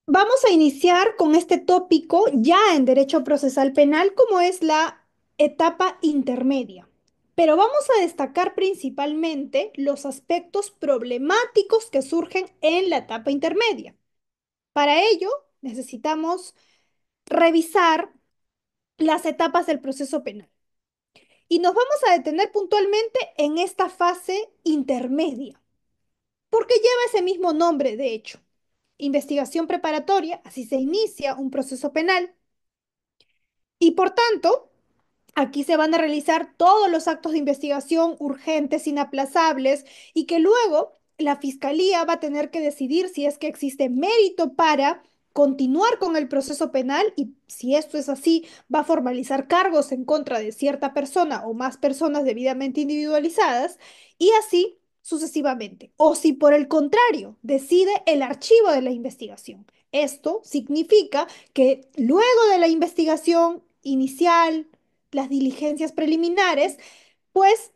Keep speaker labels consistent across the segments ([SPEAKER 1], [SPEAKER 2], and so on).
[SPEAKER 1] Vamos a iniciar con este tópico ya en derecho procesal penal, como es la etapa intermedia. Pero vamos a destacar principalmente los aspectos problemáticos que surgen en la etapa intermedia. Para ello, necesitamos revisar las etapas del proceso penal. Y nos vamos a detener puntualmente en esta fase intermedia, porque lleva ese mismo nombre, de hecho. Investigación preparatoria, así se inicia un proceso penal. Y por tanto, aquí se van a realizar todos los actos de investigación urgentes, inaplazables, y que luego la fiscalía va a tener que decidir si es que existe mérito para continuar con el proceso penal y si esto es así, va a formalizar cargos en contra de cierta persona o más personas debidamente individualizadas y así sucesivamente. O si por el contrario decide el archivo de la investigación. Esto significa que luego de la investigación inicial, las diligencias preliminares, pues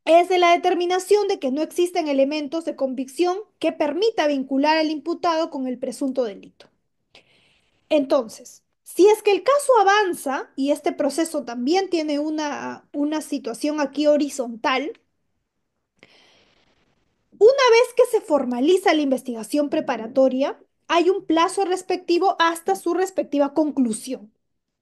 [SPEAKER 1] es de la determinación de que no existen elementos de convicción que permita vincular al imputado con el presunto delito. Entonces, si es que el caso avanza y este proceso también tiene una situación aquí horizontal, una vez que se formaliza la investigación preparatoria, hay un plazo respectivo hasta su respectiva conclusión.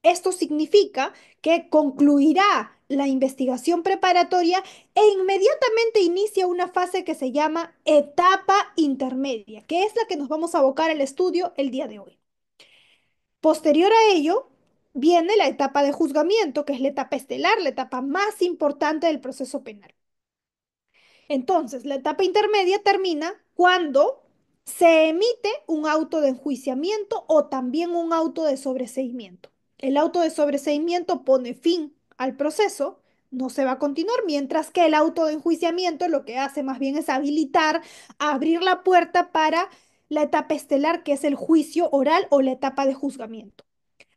[SPEAKER 1] Esto significa que concluirá la investigación preparatoria e inmediatamente inicia una fase que se llama etapa intermedia, que es la que nos vamos a abocar al estudio el día de hoy. Posterior a ello, viene la etapa de juzgamiento, que es la etapa estelar, la etapa más importante del proceso penal. Entonces, la etapa intermedia termina cuando se emite un auto de enjuiciamiento o también un auto de sobreseimiento. El auto de sobreseimiento pone fin al proceso, no se va a continuar, mientras que el auto de enjuiciamiento lo que hace más bien es habilitar, abrir la puerta para la etapa estelar, que es el juicio oral o la etapa de juzgamiento.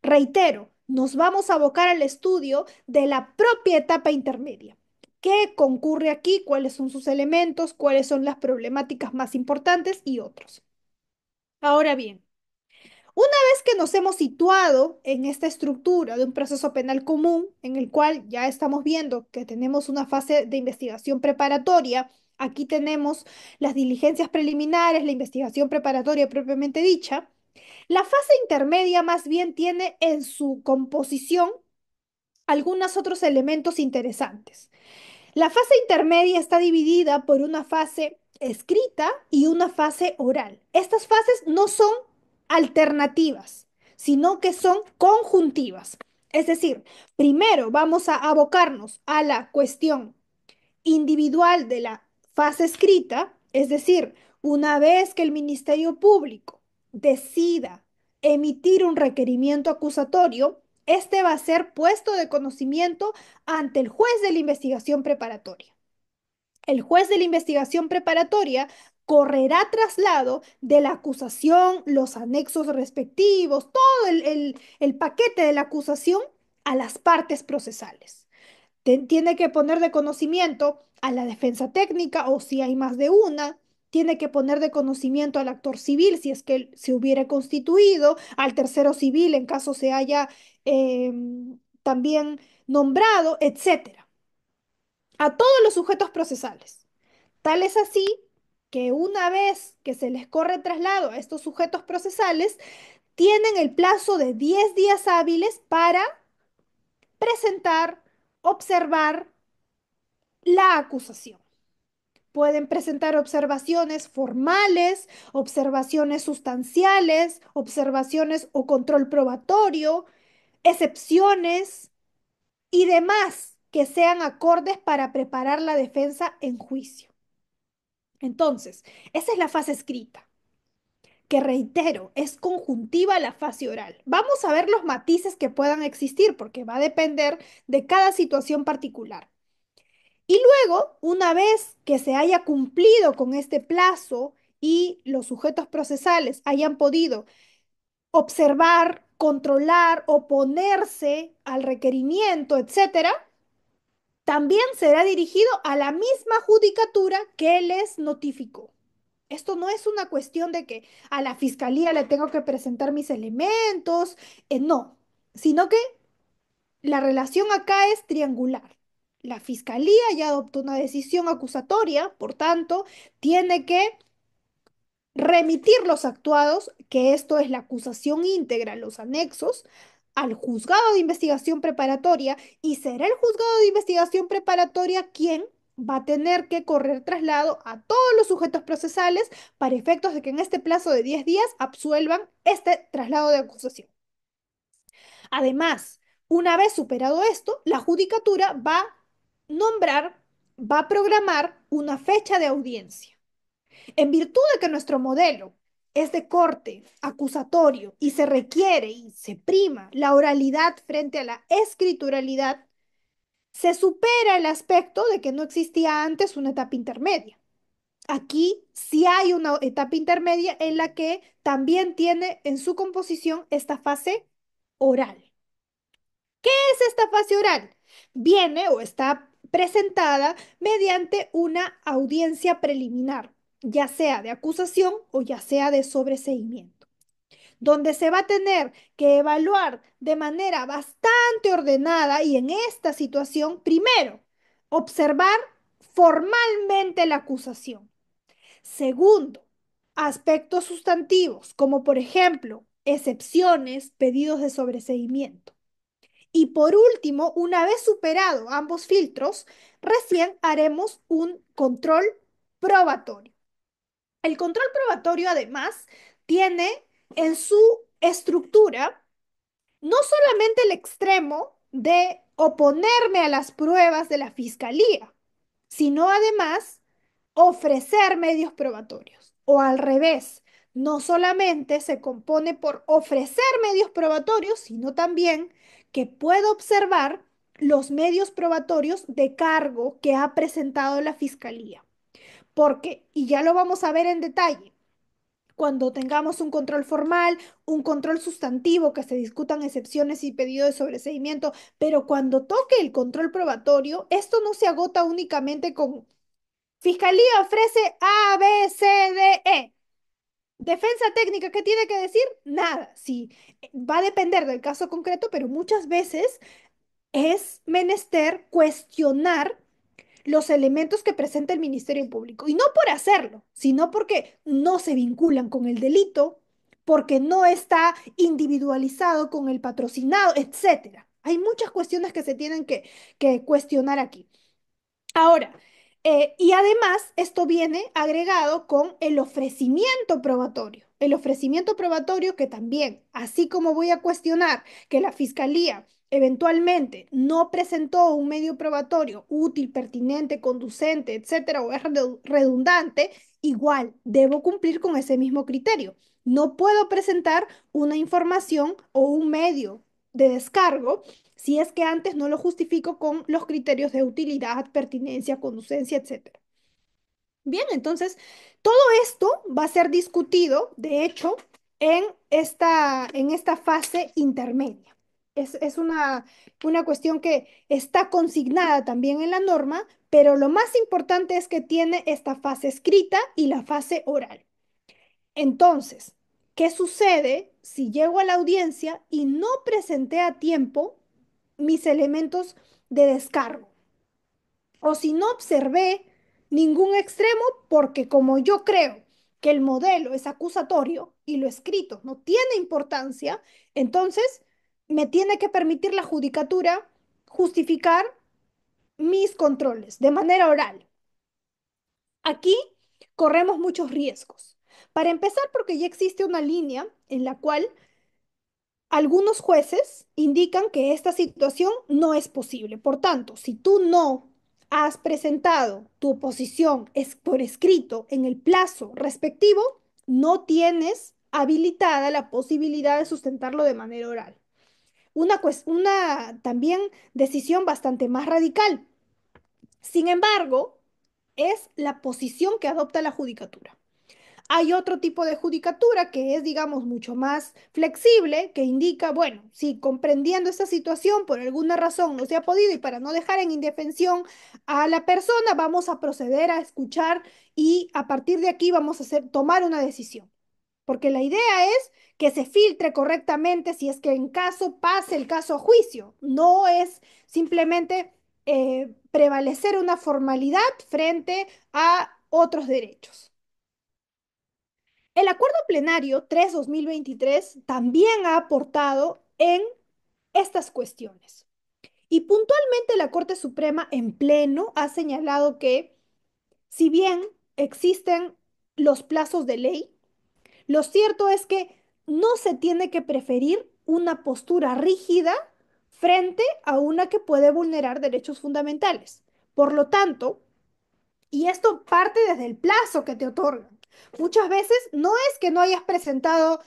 [SPEAKER 1] Reitero, nos vamos a abocar al estudio de la propia etapa intermedia. ¿Qué concurre aquí? ¿Cuáles son sus elementos? ¿Cuáles son las problemáticas más importantes? Y otros. Ahora bien, una vez que nos hemos situado en esta estructura de un proceso penal común, en el cual ya estamos viendo que tenemos una fase de investigación preparatoria, aquí tenemos las diligencias preliminares, la investigación preparatoria propiamente dicha, la fase intermedia más bien tiene en su composición algunos otros elementos interesantes. La fase intermedia está dividida por una fase escrita y una fase oral. Estas fases no son alternativas, sino que son conjuntivas. Es decir, primero vamos a abocarnos a la cuestión individual de la fase escrita, es decir, una vez que el Ministerio Público decida emitir un requerimiento acusatorio, este va a ser puesto de conocimiento ante el juez de la investigación preparatoria. El juez de la investigación preparatoria correrá traslado de la acusación, los anexos respectivos, todo el paquete de la acusación a las partes procesales. Tiene que poner de conocimiento a la defensa técnica o si hay más de una, tiene que poner de conocimiento al actor civil si es que él se hubiera constituido, al tercero civil en caso se haya eh, también nombrado, etcétera, a todos los sujetos procesales. Tal es así que una vez que se les corre traslado a estos sujetos procesales, tienen el plazo de 10 días hábiles para presentar, observar la acusación. Pueden presentar observaciones formales, observaciones sustanciales, observaciones o control probatorio, excepciones y demás que sean acordes para preparar la defensa en juicio. Entonces, esa es la fase escrita, que reitero, es conjuntiva a la fase oral. Vamos a ver los matices que puedan existir porque va a depender de cada situación particular. Y luego, una vez que se haya cumplido con este plazo y los sujetos procesales hayan podido observar, controlar, oponerse al requerimiento, etcétera, también será dirigido a la misma judicatura que les notificó. Esto no es una cuestión de que a la fiscalía le tengo que presentar mis elementos, no, sino que la relación acá es triangular. La fiscalía ya adoptó una decisión acusatoria, por tanto, tiene que remitir los actuados, que esto es la acusación íntegra, los anexos, al juzgado de investigación preparatoria y será el juzgado de investigación preparatoria quien va a tener que correr traslado a todos los sujetos procesales para efectos de que en este plazo de 10 días absuelvan este traslado de acusación. Además, una vez superado esto, la judicatura va a nombrar, va a programar una fecha de audiencia. En virtud de que nuestro modelo es de corte acusatorio y se requiere y se prima la oralidad frente a la escrituralidad, se supera el aspecto de que no existía antes una etapa intermedia. Aquí sí hay una etapa intermedia en la que también tiene en su composición esta fase oral. ¿Qué es esta fase oral? Viene o está presentada mediante una audiencia preliminar, ya sea de acusación o ya sea de sobreseimiento, donde se va a tener que evaluar de manera bastante ordenada y en esta situación, primero, observar formalmente la acusación. Segundo, aspectos sustantivos, como por ejemplo, excepciones, pedidos de sobreseimiento. Y por último, una vez superado ambos filtros, recién haremos un control probatorio. El control probatorio, además, tiene en su estructura no solamente el extremo de oponerme a las pruebas de la fiscalía, sino además ofrecer medios probatorios. O al revés, no solamente se compone por ofrecer medios probatorios, sino también que puedo observar los medios probatorios de cargo que ha presentado la fiscalía. Porque, y ya lo vamos a ver en detalle, cuando tengamos un control formal, un control sustantivo, que se discutan excepciones y pedido de sobreseimiento, pero cuando toque el control probatorio, esto no se agota únicamente con Fiscalía ofrece A, B, C, D, E. Defensa técnica, ¿qué tiene que decir? Nada. Sí, va a depender del caso concreto, pero muchas veces es menester cuestionar los elementos que presenta el Ministerio Público. Y no por hacerlo, sino porque no se vinculan con el delito, porque no está individualizado con el patrocinado, etcétera. Hay muchas cuestiones que se tienen que cuestionar aquí. Ahora, y además esto viene agregado con el ofrecimiento probatorio. El ofrecimiento probatorio que también, así como voy a cuestionar que la fiscalía eventualmente no presentó un medio probatorio útil, pertinente, conducente, etcétera, o es redundante, igual debo cumplir con ese mismo criterio. No puedo presentar una información o un medio de descargo si es que antes no lo justifico con los criterios de utilidad, pertinencia, conducencia, etcétera. Bien, entonces todo esto va a ser discutido, de hecho, en esta fase intermedia. Es una cuestión que está consignada también en la norma, pero lo más importante es que tiene esta fase escrita y la fase oral. Entonces, ¿qué sucede si llego a la audiencia y no presenté a tiempo mis elementos de descargo? O si no observé ningún extremo, porque como yo creo que el modelo es acusatorio y lo escrito no tiene importancia, entonces me tiene que permitir la judicatura justificar mis controles de manera oral. Aquí corremos muchos riesgos. Para empezar, porque ya existe una línea en la cual algunos jueces indican que esta situación no es posible. Por tanto, si tú no has presentado tu oposición por escrito en el plazo respectivo, no tienes habilitada la posibilidad de sustentarlo de manera oral. Una también decisión bastante más radical. Sin embargo, es la posición que adopta la judicatura. Hay otro tipo de judicatura que es, digamos, mucho más flexible, que indica, bueno, si comprendiendo esta situación por alguna razón no se ha podido y para no dejar en indefensión a la persona, vamos a proceder a escuchar y a partir de aquí vamos a tomar una decisión. Porque la idea es que se filtre correctamente si es que en caso pase el caso a juicio. No es simplemente prevalecer una formalidad frente a otros derechos. El acuerdo plenario 3/2023 también ha aportado en estas cuestiones. Y puntualmente la Corte Suprema en pleno ha señalado que si bien existen los plazos de ley, lo cierto es que no se tiene que preferir una postura rígida frente a una que puede vulnerar derechos fundamentales. Por lo tanto, y esto parte desde el plazo que te otorgan. Muchas veces no es que no hayas presentado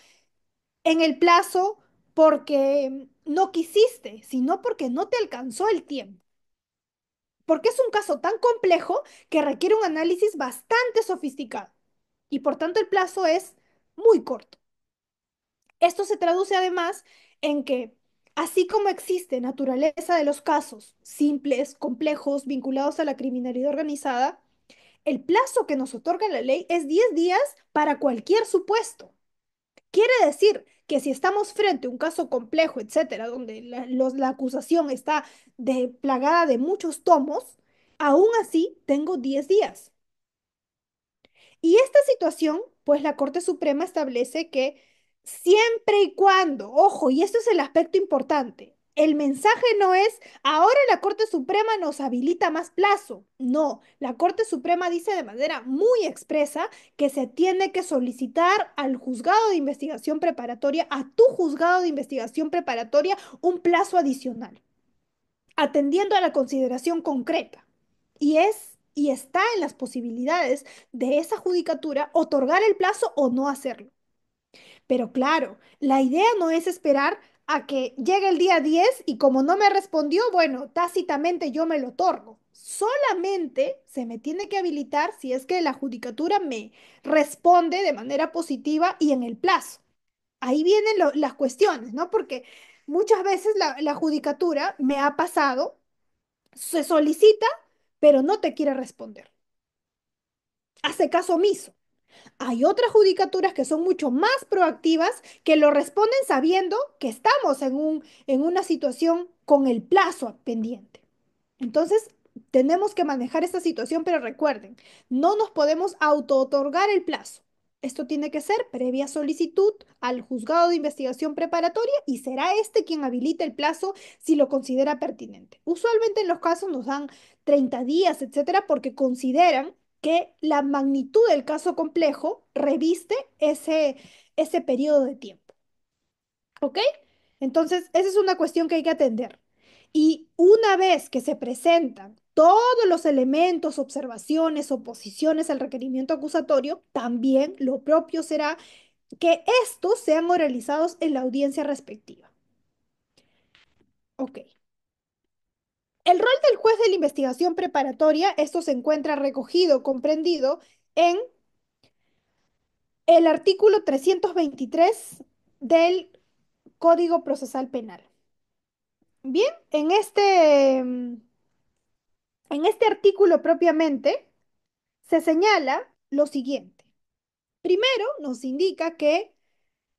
[SPEAKER 1] en el plazo porque no quisiste, sino porque no te alcanzó el tiempo. Porque es un caso tan complejo que requiere un análisis bastante sofisticado y por tanto el plazo es muy corto. Esto se traduce además en que, así como existe naturaleza de los casos simples, complejos, vinculados a la criminalidad organizada, el plazo que nos otorga la ley es 10 días para cualquier supuesto. Quiere decir que si estamos frente a un caso complejo, etcétera, donde la acusación está plagada de muchos tomos, aún así tengo 10 días. Y esta situación, pues la Corte Suprema establece que siempre y cuando, ojo, y esto es el aspecto importante, el mensaje no es, ahora la Corte Suprema nos habilita más plazo. No, la Corte Suprema dice de manera muy expresa que se tiene que solicitar al juzgado de investigación preparatoria, a tu juzgado de investigación preparatoria, un plazo adicional atendiendo a la consideración concreta. Y está en las posibilidades de esa judicatura otorgar el plazo o no hacerlo. Pero claro, la idea no es esperar a que llegue el día 10 y como no me respondió, bueno, tácitamente yo me lo otorgo. Solamente se me tiene que habilitar si es que la judicatura me responde de manera positiva y en el plazo. Ahí vienen las cuestiones, ¿no? Porque muchas veces la judicatura me ha pasado se solicita, pero no te quiere responder. Hace caso omiso. Hay otras judicaturas que son mucho más proactivas, que lo responden sabiendo que estamos en una situación con el plazo pendiente. Entonces, tenemos que manejar esta situación, pero recuerden, no nos podemos auto-otorgar el plazo. Esto tiene que ser previa solicitud al juzgado de investigación preparatoria y será este quien habilite el plazo si lo considera pertinente. Usualmente en los casos nos dan 30 días, etcétera, porque consideran que la magnitud del caso complejo reviste ese periodo de tiempo. ¿Ok? Entonces, esa es una cuestión que hay que atender. Y una vez que se presentan todos los elementos, observaciones, oposiciones al requerimiento acusatorio, también lo propio será que estos sean oralizados en la audiencia respectiva. Ok. El rol del juez de la investigación preparatoria, esto se encuentra recogido, comprendido en el artículo 323 del Código Procesal Penal. Bien, en este artículo propiamente se señala lo siguiente. Primero, nos indica que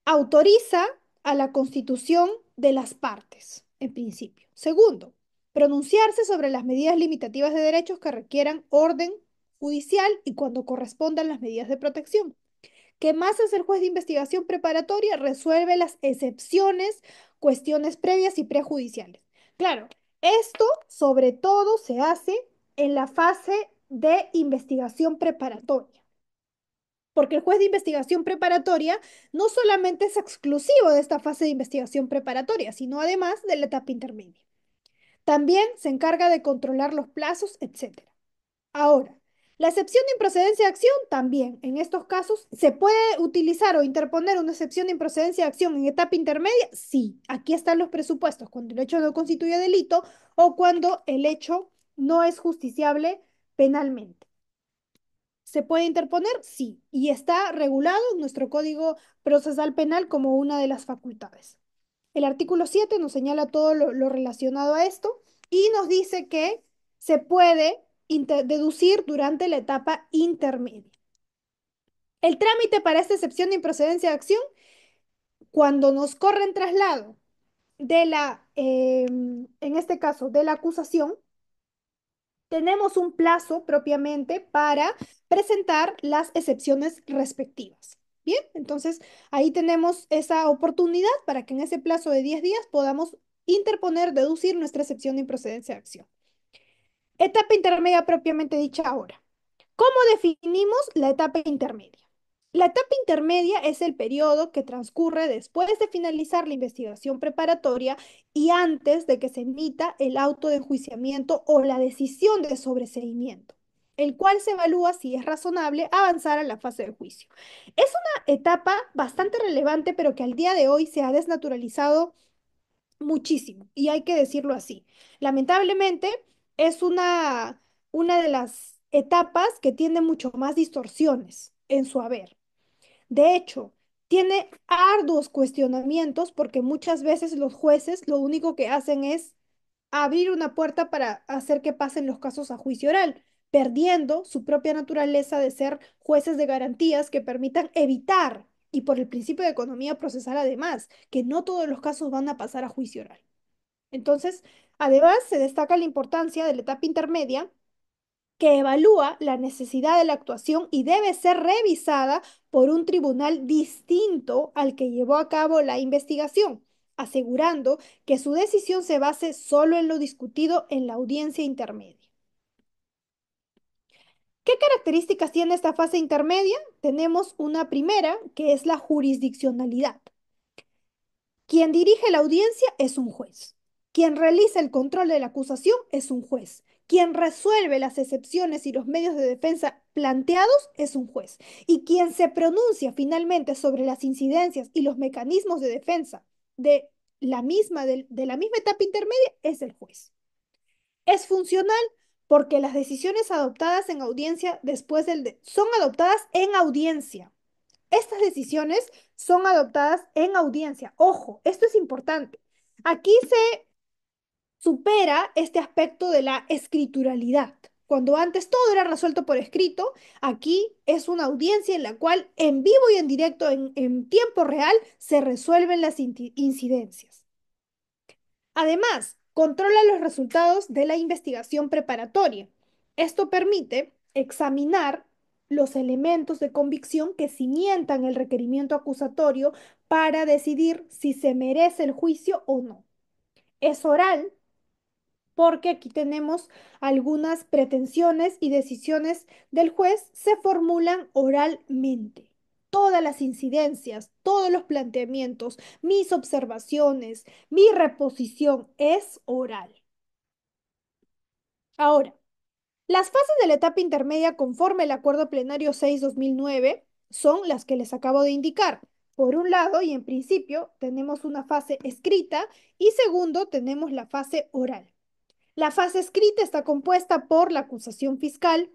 [SPEAKER 1] autoriza a la constitución de las partes, en principio. Segundo, pronunciarse sobre las medidas limitativas de derechos que requieran orden judicial y cuando correspondan las medidas de protección. ¿Qué más hace el juez de investigación preparatoria? Resuelve las excepciones, cuestiones previas y prejudiciales. Claro, esto sobre todo se hace en la fase de investigación preparatoria, porque el juez de investigación preparatoria no solamente es exclusivo de esta fase de investigación preparatoria, sino además de la etapa intermedia. También se encarga de controlar los plazos, etcétera. Ahora, la excepción de improcedencia de acción también, en estos casos, ¿se puede utilizar o interponer una excepción de improcedencia de acción en etapa intermedia? Sí, aquí están los presupuestos, cuando el hecho no constituye delito o cuando el hecho no es justiciable penalmente. ¿Se puede interponer? Sí, y está regulado en nuestro Código Procesal Penal como una de las facultades. El artículo 7 nos señala todo lo relacionado a esto y nos dice que se puede deducir durante la etapa intermedia. El trámite para esta excepción de improcedencia de acción, cuando nos corren traslado de en este caso, de la acusación, tenemos un plazo propiamente para presentar las excepciones respectivas. Bien, entonces ahí tenemos esa oportunidad para que en ese plazo de 10 días podamos interponer, deducir nuestra excepción de improcedencia de acción. Etapa intermedia propiamente dicha ahora. ¿Cómo definimos la etapa intermedia? La etapa intermedia es el periodo que transcurre después de finalizar la investigación preparatoria y antes de que se emita el auto de enjuiciamiento o la decisión de sobreseimiento, el cual se evalúa si es razonable avanzar a la fase de juicio. Es una etapa bastante relevante, pero que al día de hoy se ha desnaturalizado muchísimo, y hay que decirlo así. Lamentablemente, es una de las etapas que tiene mucho más distorsiones en su haber. De hecho, tiene arduos cuestionamientos porque muchas veces los jueces lo único que hacen es abrir una puerta para hacer que pasen los casos a juicio oral, perdiendo su propia naturaleza de ser jueces de garantías que permitan evitar, y por el principio de economía procesal además, que no todos los casos van a pasar a juicio oral. Entonces, además, se destaca la importancia de la etapa intermedia que evalúa la necesidad de la actuación y debe ser revisada por un tribunal distinto al que llevó a cabo la investigación, asegurando que su decisión se base solo en lo discutido en la audiencia intermedia. ¿Qué características tiene esta fase intermedia? Tenemos una primera, que es la jurisdiccionalidad. Quien dirige la audiencia es un juez. Quien realiza el control de la acusación es un juez. Quien resuelve las excepciones y los medios de defensa planteados es un juez. Y quien se pronuncia finalmente sobre las incidencias y los mecanismos de defensa de la misma etapa intermedia es el juez. Es funcional porque las decisiones adoptadas en audiencia son adoptadas en audiencia. Estas decisiones son adoptadas en audiencia. Ojo, esto es importante. Aquí se supera este aspecto de la escrituralidad. Cuando antes todo era resuelto por escrito, aquí es una audiencia en la cual en vivo y en directo, en tiempo real, se resuelven las incidencias. Además, controla los resultados de la investigación preparatoria. Esto permite examinar los elementos de convicción que cimientan el requerimiento acusatorio para decidir si se merece el juicio o no. Es oral porque aquí tenemos algunas pretensiones y decisiones del juez se formulan oralmente. Todas las incidencias, todos los planteamientos, mis observaciones, mi reposición es oral. Ahora, las fases de la etapa intermedia conforme el Acuerdo Plenario 6/2009 son las que les acabo de indicar. Por un lado, y en principio, tenemos una fase escrita y segundo, tenemos la fase oral. La fase escrita está compuesta por la acusación fiscal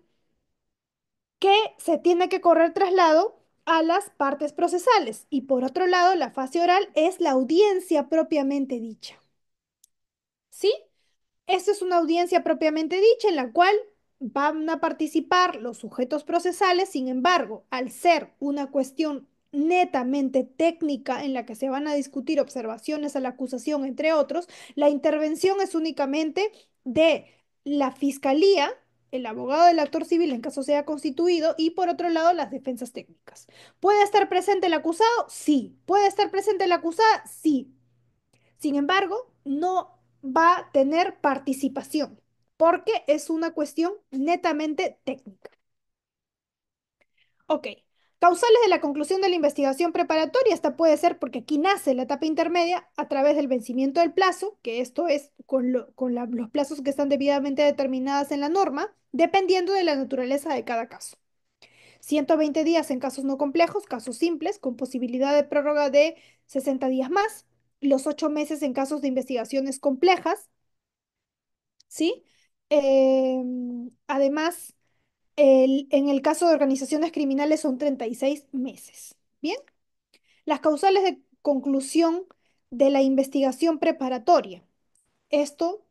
[SPEAKER 1] que se tiene que correr traslado a las partes procesales y por otro lado la fase oral es la audiencia propiamente dicha. ¿Sí? Esta es una audiencia propiamente dicha en la cual van a participar los sujetos procesales, sin embargo, al ser una cuestión netamente técnica en la que se van a discutir observaciones a la acusación, entre otros, la intervención es únicamente de la fiscalía, el abogado del actor civil en caso sea constituido y por otro lado las defensas técnicas. ¿Puede estar presente el acusado? Sí. ¿Puede estar presente la acusada? Sí. Sin embargo, no va a tener participación porque es una cuestión netamente técnica. Ok, causales de la conclusión de la investigación preparatoria, esta puede ser porque aquí nace la etapa intermedia a través del vencimiento del plazo, que esto es los plazos que están debidamente determinadas en la norma, dependiendo de la naturaleza de cada caso. 120 días en casos no complejos, casos simples, con posibilidad de prórroga de 60 días más, los 8 meses en casos de investigaciones complejas, ¿sí? Además, En el caso de organizaciones criminales son 36 meses. Bien, las causales de conclusión de la investigación preparatoria. Esto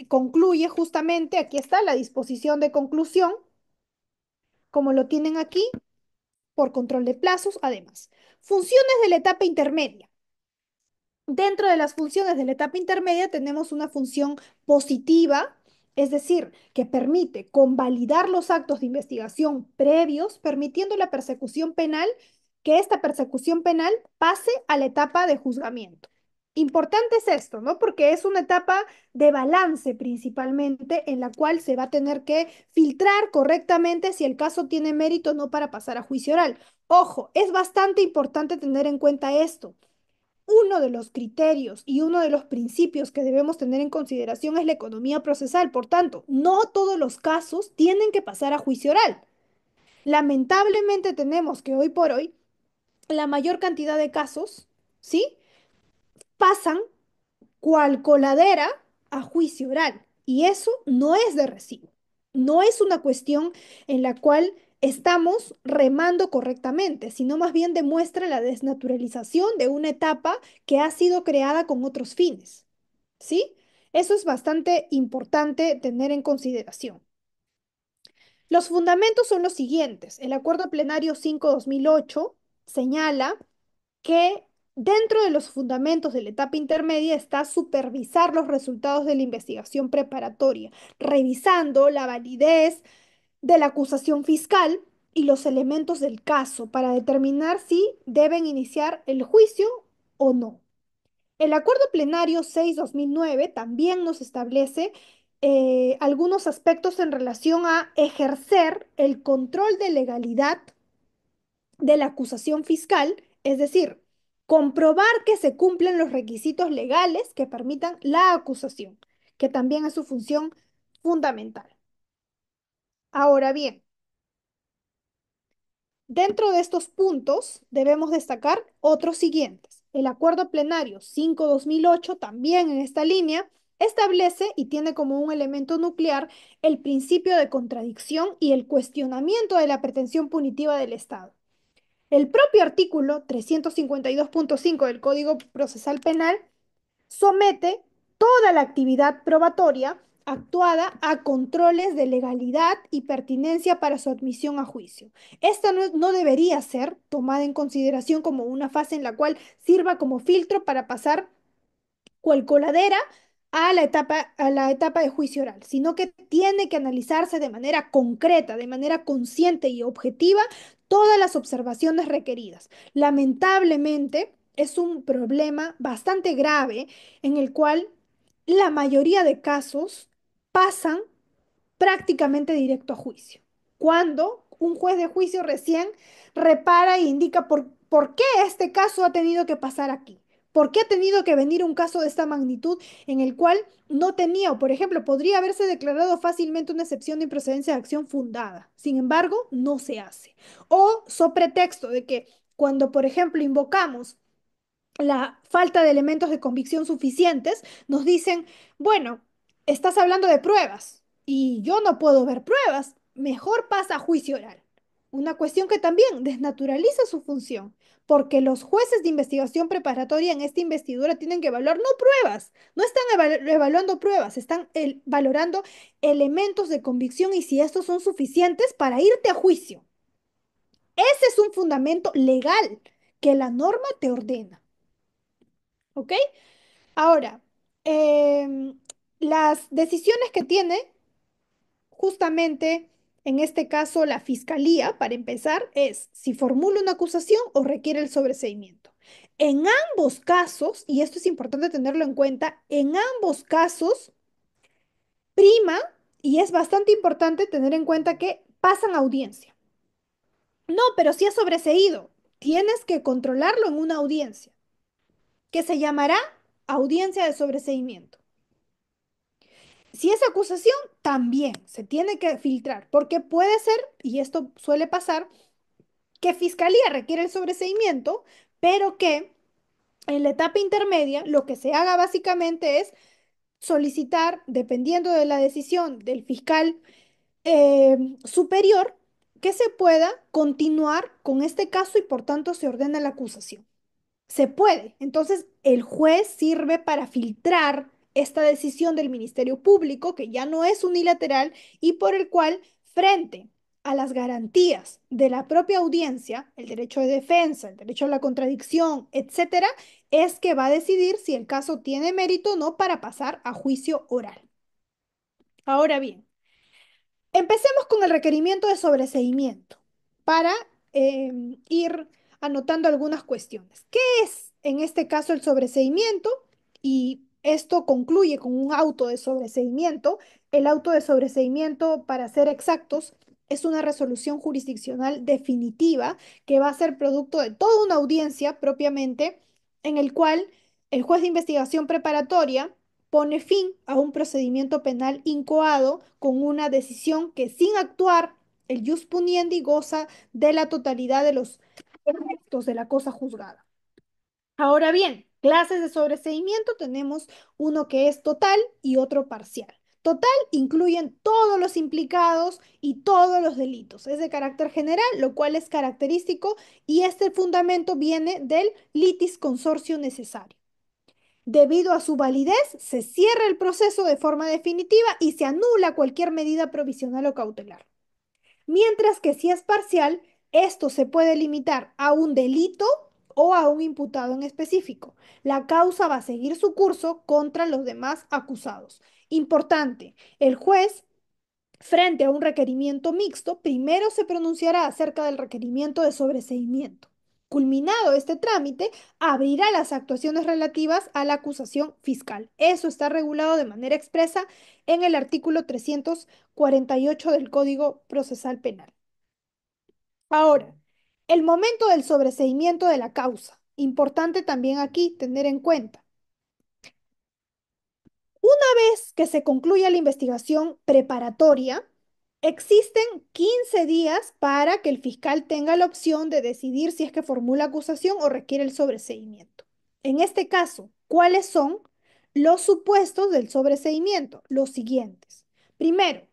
[SPEAKER 1] concluye justamente, aquí está la disposición de conclusión, como lo tienen aquí, por control de plazos, además. Funciones de la etapa intermedia. Dentro de las funciones de la etapa intermedia tenemos una función positiva, es decir, que permite convalidar los actos de investigación previos, permitiendo la persecución penal, que esta persecución penal pase a la etapa de juzgamiento. Importante es esto, ¿no? Porque es una etapa de balance principalmente en la cual se va a tener que filtrar correctamente si el caso tiene mérito o no para pasar a juicio oral. Ojo, es bastante importante tener en cuenta esto. Uno de los criterios y uno de los principios que debemos tener en consideración es la economía procesal. Por tanto, no todos los casos tienen que pasar a juicio oral. Lamentablemente tenemos que hoy por hoy la mayor cantidad de casos, ¿sí? Pasan cual coladera a juicio oral. Y eso no es de recibo. No es una cuestión en la cual estamos remando correctamente, sino más bien demuestra la desnaturalización de una etapa que ha sido creada con otros fines. ¿Sí? Eso es bastante importante tener en consideración. Los fundamentos son los siguientes. El Acuerdo Plenario 5/2008 señala que dentro de los fundamentos de la etapa intermedia está supervisar los resultados de la investigación preparatoria, revisando la validez de la acusación fiscal y los elementos del caso para determinar si deben iniciar el juicio o no. El Acuerdo Plenario 6/2009 también nos establece algunos aspectos en relación a ejercer el control de legalidad de la acusación fiscal, es decir, comprobar que se cumplen los requisitos legales que permitan la acusación, que también es su función fundamental. Ahora bien, dentro de estos puntos debemos destacar otros siguientes. El Acuerdo Plenario 5/2008, también en esta línea, establece y tiene como un elemento nuclear el principio de contradicción y el cuestionamiento de la pretensión punitiva del Estado. El propio artículo 352.5 del Código Procesal Penal somete toda la actividad probatoria actuada a controles de legalidad y pertinencia para su admisión a juicio. Esta no debería ser tomada en consideración como una fase en la cual sirva como filtro para pasar cual coladera a la etapa de juicio oral, sino que tiene que analizarse de manera concreta, de manera consciente y objetiva todas las observaciones requeridas. Lamentablemente, es un problema bastante grave en el cual la mayoría de casos pasan prácticamente directo a juicio. Cuando un juez de juicio recién repara e indica por qué este caso ha tenido que pasar aquí. ¿Por qué ha tenido que venir un caso de esta magnitud en el cual no tenía, o por ejemplo, podría haberse declarado fácilmente una excepción de improcedencia de acción fundada? Sin embargo, no se hace. O so pretexto de que cuando, por ejemplo, invocamos la falta de elementos de convicción suficientes, nos dicen, bueno, estás hablando de pruebas y yo no puedo ver pruebas, mejor pasa a juicio oral. Una cuestión que también desnaturaliza su función, porque los jueces de investigación preparatoria en esta investidura tienen que evaluar no pruebas, no están evaluando pruebas, están valorando elementos de convicción y si estos son suficientes para irte a juicio. Ese es un fundamento legal que la norma te ordena. ¿Ok? Ahora, em, las decisiones que tiene justamente en este caso la fiscalía, para empezar, es si formula una acusación o requiere el sobreseimiento. En ambos casos, y esto es importante tenerlo en cuenta, en ambos casos prima, y es bastante importante tener en cuenta que pasan audiencia. No, pero si es sobreseído, tienes que controlarlo en una audiencia, que se llamará audiencia de sobreseimiento. Si es acusación, también se tiene que filtrar, porque puede ser, y esto suele pasar, que fiscalía requiere el sobreseimiento, pero que en la etapa intermedia lo que se haga básicamente es solicitar, dependiendo de la decisión del fiscal superior que se pueda continuar con este caso y por tanto se ordena la acusación. Se puede. Entonces, el juez sirve para filtrar esta decisión del Ministerio Público, que ya no es unilateral y por el cual, frente a las garantías de la propia audiencia, el derecho de defensa, el derecho a la contradicción, etcétera, es que va a decidir si el caso tiene mérito o no para pasar a juicio oral. Ahora bien, empecemos con el requerimiento de sobreseimiento para eh, ir anotando algunas cuestiones. ¿Qué es en este caso el sobreseimiento? Y esto concluye con un auto de sobreseimiento. El auto de sobreseimiento, para ser exactos, es una resolución jurisdiccional definitiva que va a ser producto de toda una audiencia propiamente, en el cual el juez de investigación preparatoria pone fin a un procedimiento penal incoado con una decisión que sin actuar el jus puniendi goza de la totalidad de los efectos de la cosa juzgada. Ahora bien, clases de sobreseimiento tenemos uno que es total y otro parcial. Total incluyen todos los implicados y todos los delitos. Es de carácter general, lo cual es característico y este fundamento viene del litis consorcio necesario. Debido a su validez, se cierra el proceso de forma definitiva y se anula cualquier medida provisional o cautelar. Mientras que si es parcial, esto se puede limitar a un delito o a un imputado en específico. La causa va a seguir su curso contra los demás acusados. Importante, el juez frente a un requerimiento mixto, primero se pronunciará acerca del requerimiento de sobreseimiento. Culminado este trámite, abrirá las actuaciones relativas a la acusación fiscal. Eso está regulado de manera expresa en el artículo 348 del Código Procesal Penal. Ahora, el momento del sobreseimiento de la causa. Importante también aquí tener en cuenta. Una vez que se concluya la investigación preparatoria, existen 15 días para que el fiscal tenga la opción de decidir si es que formula acusación o requiere el sobreseimiento. En este caso, ¿cuáles son los supuestos del sobreseimiento? Los siguientes. Primero,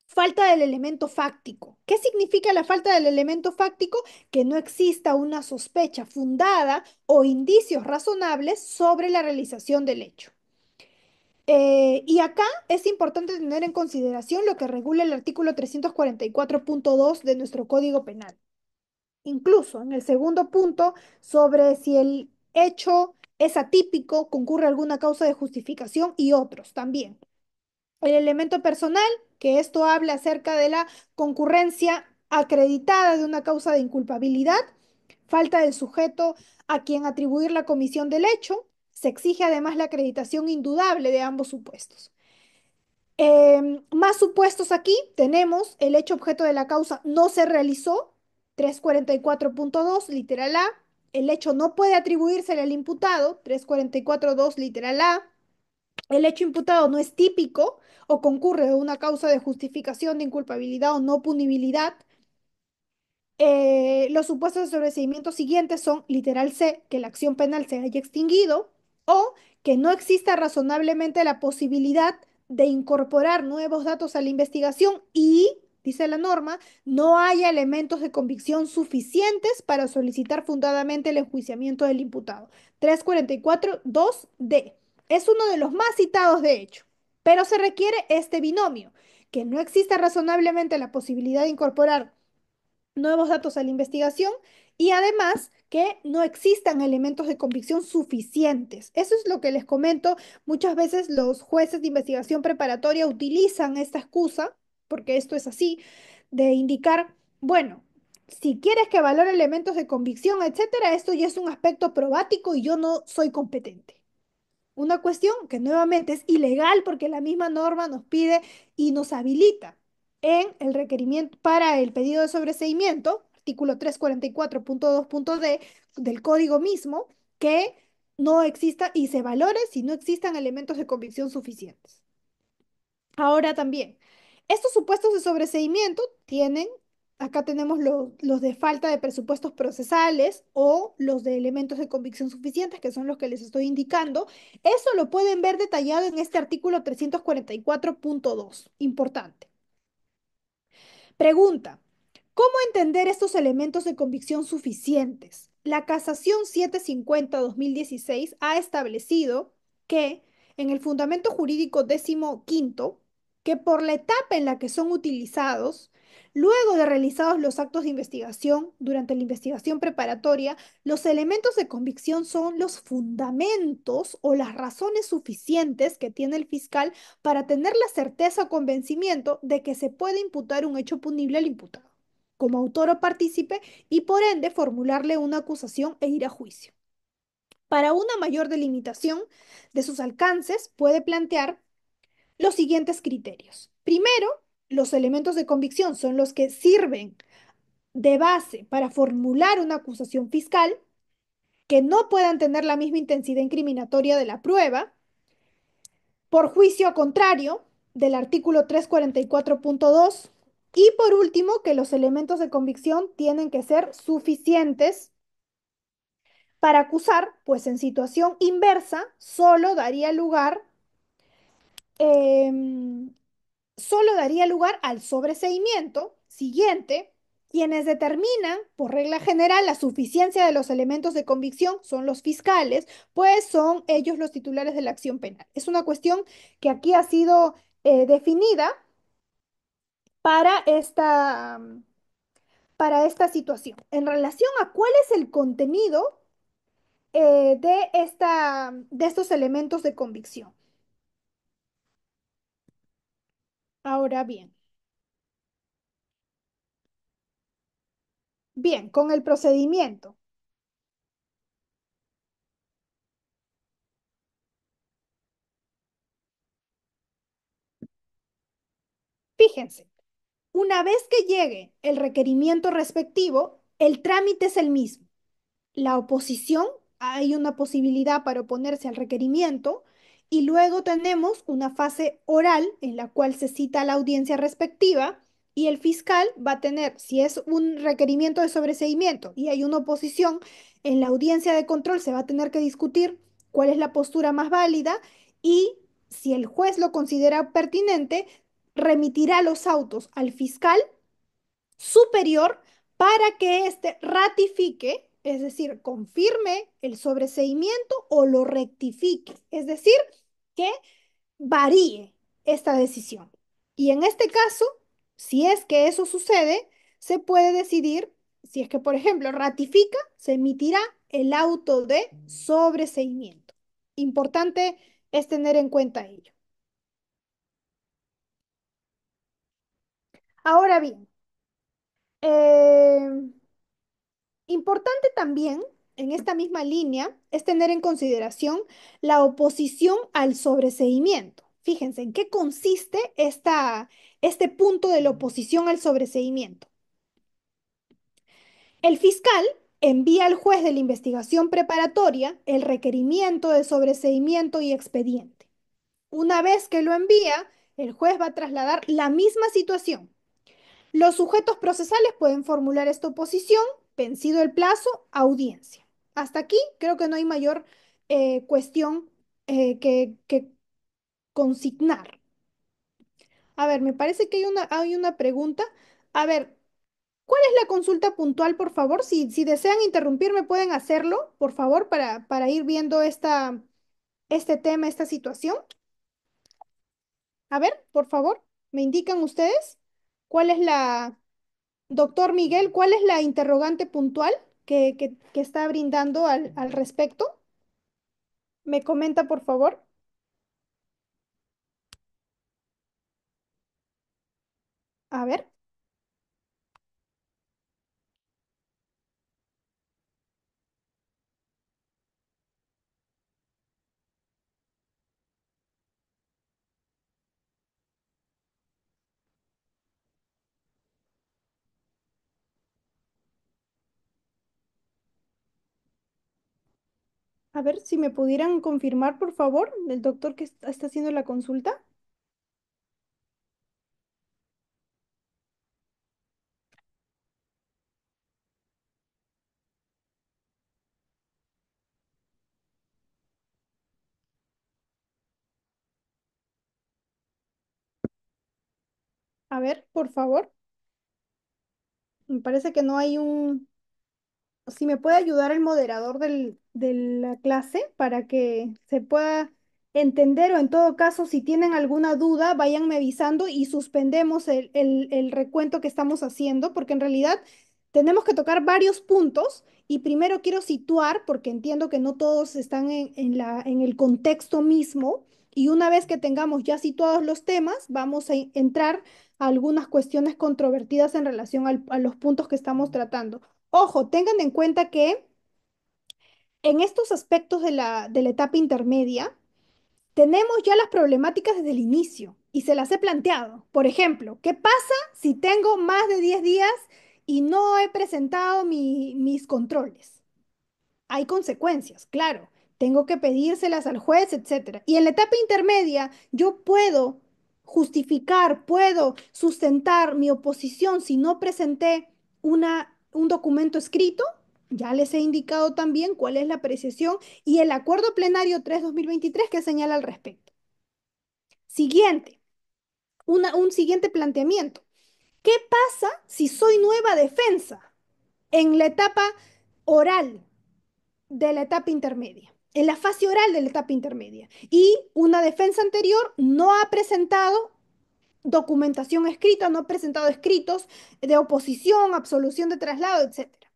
[SPEAKER 1] falta del elemento fáctico. ¿Qué significa la falta del elemento fáctico? Que no exista una sospecha fundada o indicios razonables sobre la realización del hecho. Y acá es importante tener en consideración lo que regula el artículo 344.2 de nuestro Código Penal. Incluso en el segundo punto, sobre si el hecho es atípico, concurre alguna causa de justificación y otros también. El elemento personal, que esto habla acerca de la concurrencia acreditada de una causa de inculpabilidad, falta del sujeto a quien atribuir la comisión del hecho, se exige además la acreditación indudable de ambos supuestos. Más supuestos aquí tenemos el hecho objeto de la causa no se realizó, 344.2 literal A, el hecho no puede atribuírsele al imputado, 344.2 literal A, el hecho imputado no es típico o concurre de una causa de justificación de inculpabilidad o no punibilidad. Los supuestos de sobreseimiento siguientes son literal C, que la acción penal se haya extinguido o que no exista razonablemente la posibilidad de incorporar nuevos datos a la investigación y, dice la norma, no haya elementos de convicción suficientes para solicitar fundadamente el enjuiciamiento del imputado. 344.2D. Es uno de los más citados de hecho, pero se requiere este binomio, que no exista razonablemente la posibilidad de incorporar nuevos datos a la investigación y además que no existan elementos de convicción suficientes. Eso es lo que les comento. Muchas veces los jueces de investigación preparatoria utilizan esta excusa, porque esto es así, de indicar, bueno, si quieres que valore elementos de convicción, etcétera, esto ya es un aspecto probático y yo no soy competente. Una cuestión que nuevamente es ilegal porque la misma norma nos pide y nos habilita en el requerimiento para el pedido de sobreseimiento, artículo 344.2.d del código mismo, que no exista y se valore si no existan elementos de convicción suficientes. Ahora también, estos supuestos de sobreseimiento tienen, acá tenemos los de falta de presupuestos procesales o los de elementos de convicción suficientes, que son los que les estoy indicando. Eso lo pueden ver detallado en este artículo 344.2. Importante. Pregunta. ¿Cómo entender estos elementos de convicción suficientes? La Casación 750-2016 ha establecido que en el fundamento jurídico décimo quinto, que por la etapa en la que son utilizados, luego de realizados los actos de investigación, durante la investigación preparatoria, los elementos de convicción son los fundamentos o las razones suficientes que tiene el fiscal para tener la certeza o convencimiento de que se puede imputar un hecho punible al imputado como autor o partícipe y por ende formularle una acusación e ir a juicio. Para una mayor delimitación de sus alcances, puede plantear los siguientes criterios. Primero, los elementos de convicción son los que sirven de base para formular una acusación fiscal que no puedan tener la misma intensidad incriminatoria de la prueba, por juicio contrario del artículo 344.2 y por último que los elementos de convicción tienen que ser suficientes para acusar, pues en situación inversa em, solo daría lugar al sobreseimiento siguiente. Quienes determinan, por regla general, la suficiencia de los elementos de convicción son los fiscales, pues son ellos los titulares de la acción penal. Es una cuestión que aquí ha sido definida para para esta situación. En relación a cuál es el contenido de estos elementos de convicción. Ahora bien, bien, con el procedimiento. Fíjense, una vez que llegue el requerimiento respectivo, el trámite es el mismo. La oposición, hay una posibilidad para oponerse al requerimiento y luego tenemos una fase oral en la cual se cita la audiencia respectiva y el fiscal va a tener, si es un requerimiento de sobreseimiento y hay una oposición, en la audiencia de control se va a tener que discutir cuál es la postura más válida y si el juez lo considera pertinente, remitirá los autos al fiscal superior para que éste ratifique, es decir, confirme el sobreseimiento o lo rectifique, es decir, que varíe esta decisión. Y en este caso, si es que eso sucede, se puede decidir, si es que, por ejemplo, ratifica, se emitirá el auto de sobreseimiento. Importante es tener en cuenta ello. Ahora bien, eh, importante también, en esta misma línea, es tener en consideración la oposición al sobreseimiento. Fíjense en qué consiste este punto de la oposición al sobreseimiento. El fiscal envía al juez de la investigación preparatoria el requerimiento de sobreseimiento y expediente. Una vez que lo envía, el juez va a trasladar la misma situación. Los sujetos procesales pueden formular esta oposición, vencido el plazo, audiencia. Hasta aquí creo que no hay mayor cuestión que consignar. A ver, me parece que hay una pregunta. A ver, ¿cuál es la consulta puntual, por favor? Si desean interrumpirme, pueden hacerlo, por favor, para ir viendo este tema, esta situación. A ver, por favor, me indican ustedes cuál es doctor Miguel, ¿cuál es la interrogante puntual que está brindando al respecto? ¿Me comenta, por favor? A ver, a ver si me pudieran confirmar, por favor, el doctor que está haciendo la consulta. A ver, por favor. Me parece que no hay un... Si me puede ayudar el moderador de la clase para que se pueda entender o en todo caso, si tienen alguna duda, váyanme avisando y suspendemos el recuento que estamos haciendo, porque en realidad tenemos que tocar varios puntos y primero quiero situar, porque entiendo que no todos están en el contexto mismo, y una vez que tengamos ya situados los temas, vamos a entrar a algunas cuestiones controvertidas en relación a los puntos que estamos tratando. Ojo, tengan en cuenta que en estos aspectos de la etapa intermedia, tenemos ya las problemáticas desde el inicio y se las he planteado. Por ejemplo, ¿qué pasa si tengo más de 10 días y no he presentado mis controles? Hay consecuencias, claro. Tengo que pedírselas al juez, etcétera. Y en la etapa intermedia, yo puedo justificar, puedo sustentar mi oposición si no presenté un documento escrito. Ya les he indicado también cuál es la apreciación y el acuerdo plenario 3/2023 que señala al respecto. Siguiente, un siguiente planteamiento. ¿Qué pasa si soy nueva defensa en la etapa oral de la etapa intermedia, en la fase oral de la etapa intermedia? Y una defensa anterior no ha presentado documentación escrita, no ha presentado escritos de oposición, absolución de traslado, etcétera.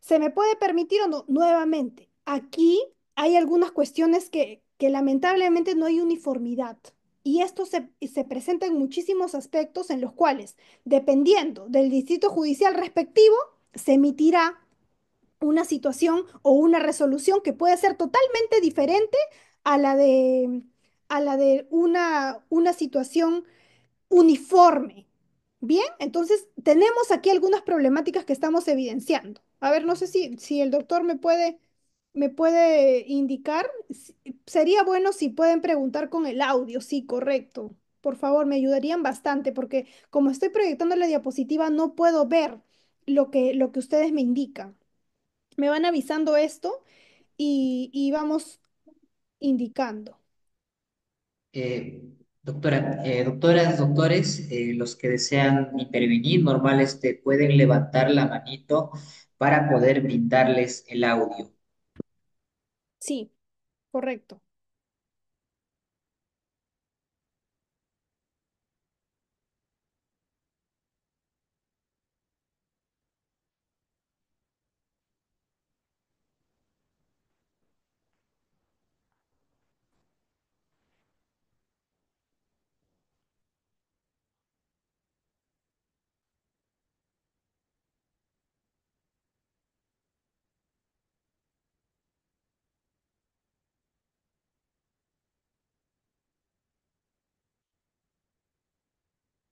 [SPEAKER 1] ¿Se me puede permitir o no? Nuevamente, aquí hay algunas cuestiones que lamentablemente no hay uniformidad. Y esto se presenta en muchísimos aspectos en los cuales, dependiendo del distrito judicial respectivo, se emitirá una situación o una resolución que puede ser totalmente diferente a la de una situación uniforme. Bien, entonces tenemos aquí algunas problemáticas que estamos evidenciando. A ver, no sé si el doctor me puede indicar. Sería bueno si pueden preguntar con el audio, sí, correcto. Por favor, me ayudarían bastante porque como estoy proyectando la diapositiva no puedo ver lo que ustedes me indican. Me van avisando esto y vamos indicando.
[SPEAKER 2] Doctoras, doctores, los que desean intervenir, normal, pueden levantar la manito para poder brindarles el audio.
[SPEAKER 1] Sí, correcto.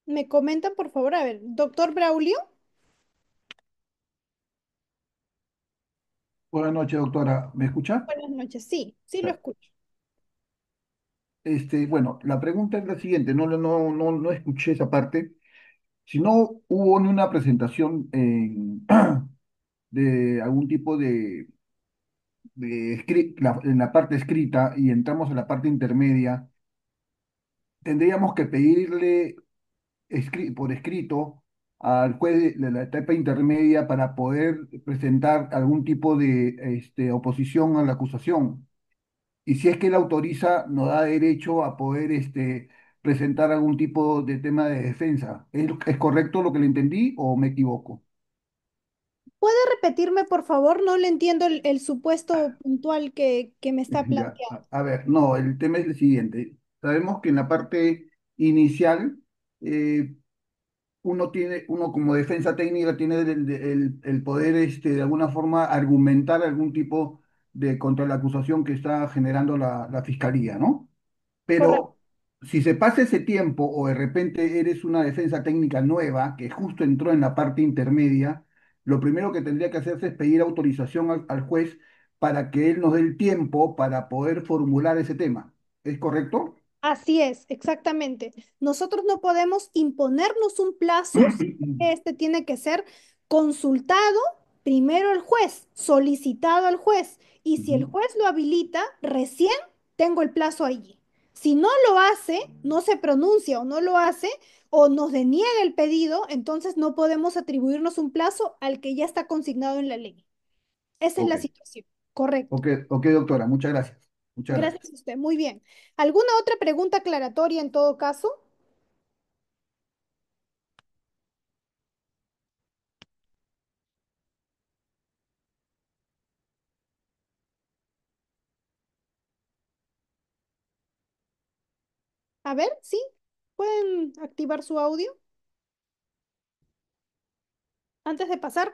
[SPEAKER 1] Me comentan, por favor, a ver, doctor Braulio.
[SPEAKER 3] Buenas noches, doctora. ¿Me escucha?
[SPEAKER 1] Buenas noches, sí, sí lo escucho.
[SPEAKER 3] Bueno, la pregunta es la siguiente, no escuché esa parte. Si no hubo ni una presentación de algún tipo en la parte escrita y entramos a la parte intermedia, tendríamos que pedirle por escrito al juez de la etapa intermedia para poder presentar algún tipo de oposición a la acusación. Y si es que él autoriza, nos da derecho a poder presentar algún tipo de tema de defensa. ¿Es correcto lo que le entendí o me equivoco?
[SPEAKER 1] ¿Puede repetirme, por favor? No le entiendo el supuesto puntual que me está
[SPEAKER 3] Ya,
[SPEAKER 1] planteando.
[SPEAKER 3] a ver, no, el tema es el siguiente. Sabemos que en la parte inicial, eh, uno como defensa técnica tiene el poder de alguna forma argumentar algún tipo de contra la acusación que está generando la fiscalía, ¿no?
[SPEAKER 1] Correcto.
[SPEAKER 3] Pero si se pasa ese tiempo o de repente eres una defensa técnica nueva que justo entró en la parte intermedia, lo primero que tendría que hacerse es pedir autorización al juez para que él nos dé el tiempo para poder formular ese tema. ¿Es correcto?
[SPEAKER 1] Así es, exactamente. Nosotros no podemos imponernos un plazo, sino que este tiene que ser consultado primero al juez, solicitado al juez, y si el
[SPEAKER 3] Ujú.
[SPEAKER 1] juez lo habilita, recién tengo el plazo allí. Si no lo hace, no se pronuncia o no lo hace o nos deniega el pedido, entonces no podemos atribuirnos un plazo al que ya está consignado en la ley. Esa es
[SPEAKER 3] Ok,
[SPEAKER 1] la situación. Correcto.
[SPEAKER 3] ok, ok, doctora, muchas gracias. Muchas
[SPEAKER 1] Gracias
[SPEAKER 3] gracias.
[SPEAKER 1] a usted. Muy bien. ¿Alguna otra pregunta aclaratoria en todo caso? A ver, sí. ¿Pueden activar su audio antes de pasar?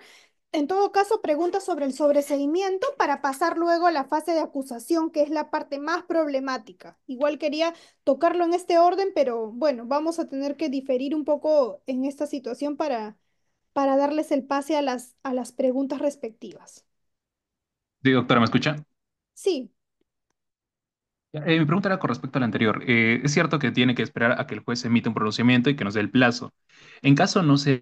[SPEAKER 1] En todo caso, preguntas sobre el sobreseimiento para pasar luego a la fase de acusación, que es la parte más problemática. Igual quería tocarlo en este orden, pero bueno, vamos a tener que diferir un poco en esta situación para darles el pase a las preguntas respectivas.
[SPEAKER 4] Sí, doctora, ¿me escucha?
[SPEAKER 1] Sí,
[SPEAKER 4] Mi pregunta era con respecto a la anterior. Es cierto que tiene que esperar a que el juez emita un pronunciamiento y que nos dé el plazo. En caso no sea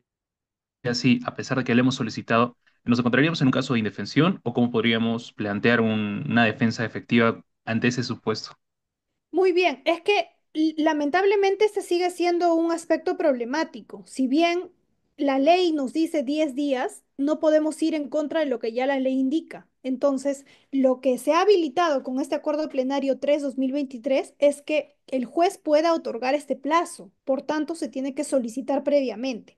[SPEAKER 4] así, a pesar de que le hemos solicitado, ¿nos encontraríamos en un caso de indefensión o cómo podríamos plantear una defensa efectiva ante ese supuesto?
[SPEAKER 1] muy bien. Es que lamentablemente este sigue siendo un aspecto problemático. Si bien la ley nos dice 10 días, no podemos ir en contra de lo que ya la ley indica. Entonces, lo que se ha habilitado con este acuerdo plenario 3/2023 es que el juez pueda otorgar este plazo. Por tanto, se tiene que solicitar previamente.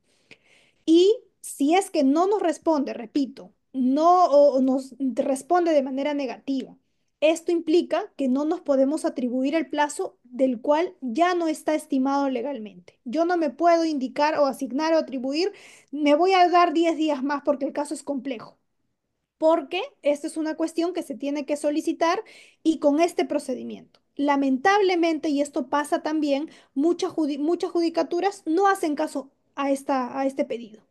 [SPEAKER 1] Y si es que no nos responde, repito, no o nos responde de manera negativa, esto implica que no nos podemos atribuir el plazo del cual ya no está estimado legalmente. Yo no me puedo indicar o asignar o atribuir, me voy a dar 10 días más porque el caso es complejo, porque esta es una cuestión que se tiene que solicitar y con este procedimiento. Lamentablemente, y esto pasa también, muchas judicaturas no hacen caso a este pedido.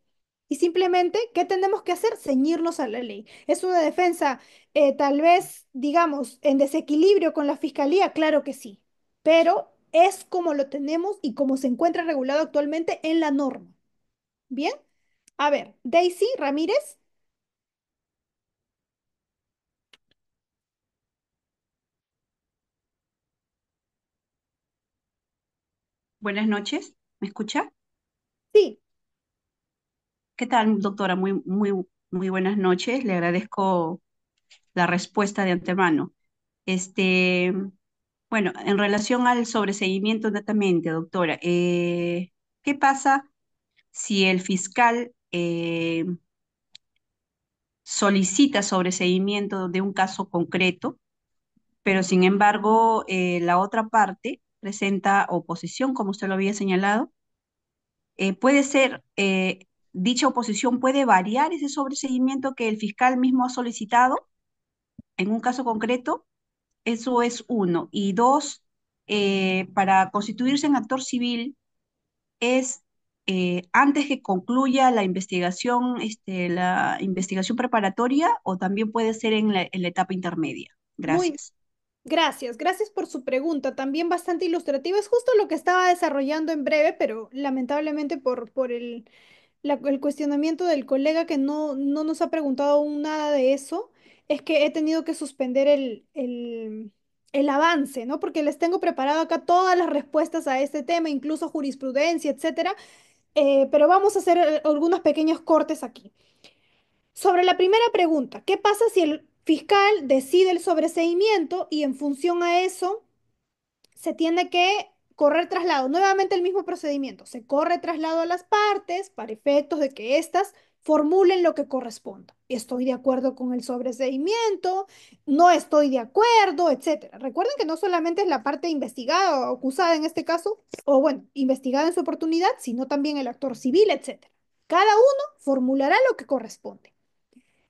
[SPEAKER 1] Y simplemente, ¿qué tenemos que hacer? Ceñirnos a la ley. ¿Es una defensa tal vez, digamos, en desequilibrio con la fiscalía? Claro que sí, pero es como lo tenemos y como se encuentra regulado actualmente en la norma. ¿Bien? A ver, Daisy Ramírez.
[SPEAKER 5] Buenas noches, ¿me escucha?
[SPEAKER 1] Sí.
[SPEAKER 5] ¿Qué tal, doctora? Muy buenas noches. Le agradezco la respuesta de antemano. Este, bueno, en relación al sobreseguimiento netamente, doctora, ¿qué pasa si el fiscal solicita sobreseguimiento de un caso concreto, pero sin embargo la otra parte presenta oposición, como usted lo había señalado? Puede ser, dicha oposición puede variar ese sobreseguimiento que el fiscal mismo ha solicitado en un caso concreto. Eso es uno. Y dos, para constituirse en actor civil es antes que concluya la investigación preparatoria o también puede ser en la etapa intermedia.
[SPEAKER 1] Muy
[SPEAKER 5] Gracias.
[SPEAKER 1] Gracias, gracias por su pregunta, también bastante ilustrativa. Es justo lo que estaba desarrollando en breve, pero lamentablemente por el cuestionamiento del colega que no nos ha preguntado aún nada de eso, es que he tenido que suspender el avance, ¿no? Porque les tengo preparado acá todas las respuestas a este tema, incluso jurisprudencia, etcétera, pero vamos a hacer algunos pequeños cortes aquí. Sobre la primera pregunta, ¿qué pasa si el fiscal decide el sobreseimiento y en función a eso se tiene que correr traslado? Nuevamente el mismo procedimiento, se corre traslado a las partes para efectos de que éstas formulen lo que corresponda. Estoy de acuerdo con el sobreseimiento, no estoy de acuerdo, etcétera. Recuerden que no solamente es la parte investigada o acusada en este caso, o bueno, investigada en su oportunidad, sino también el actor civil, etcétera. Cada uno formulará lo que corresponde.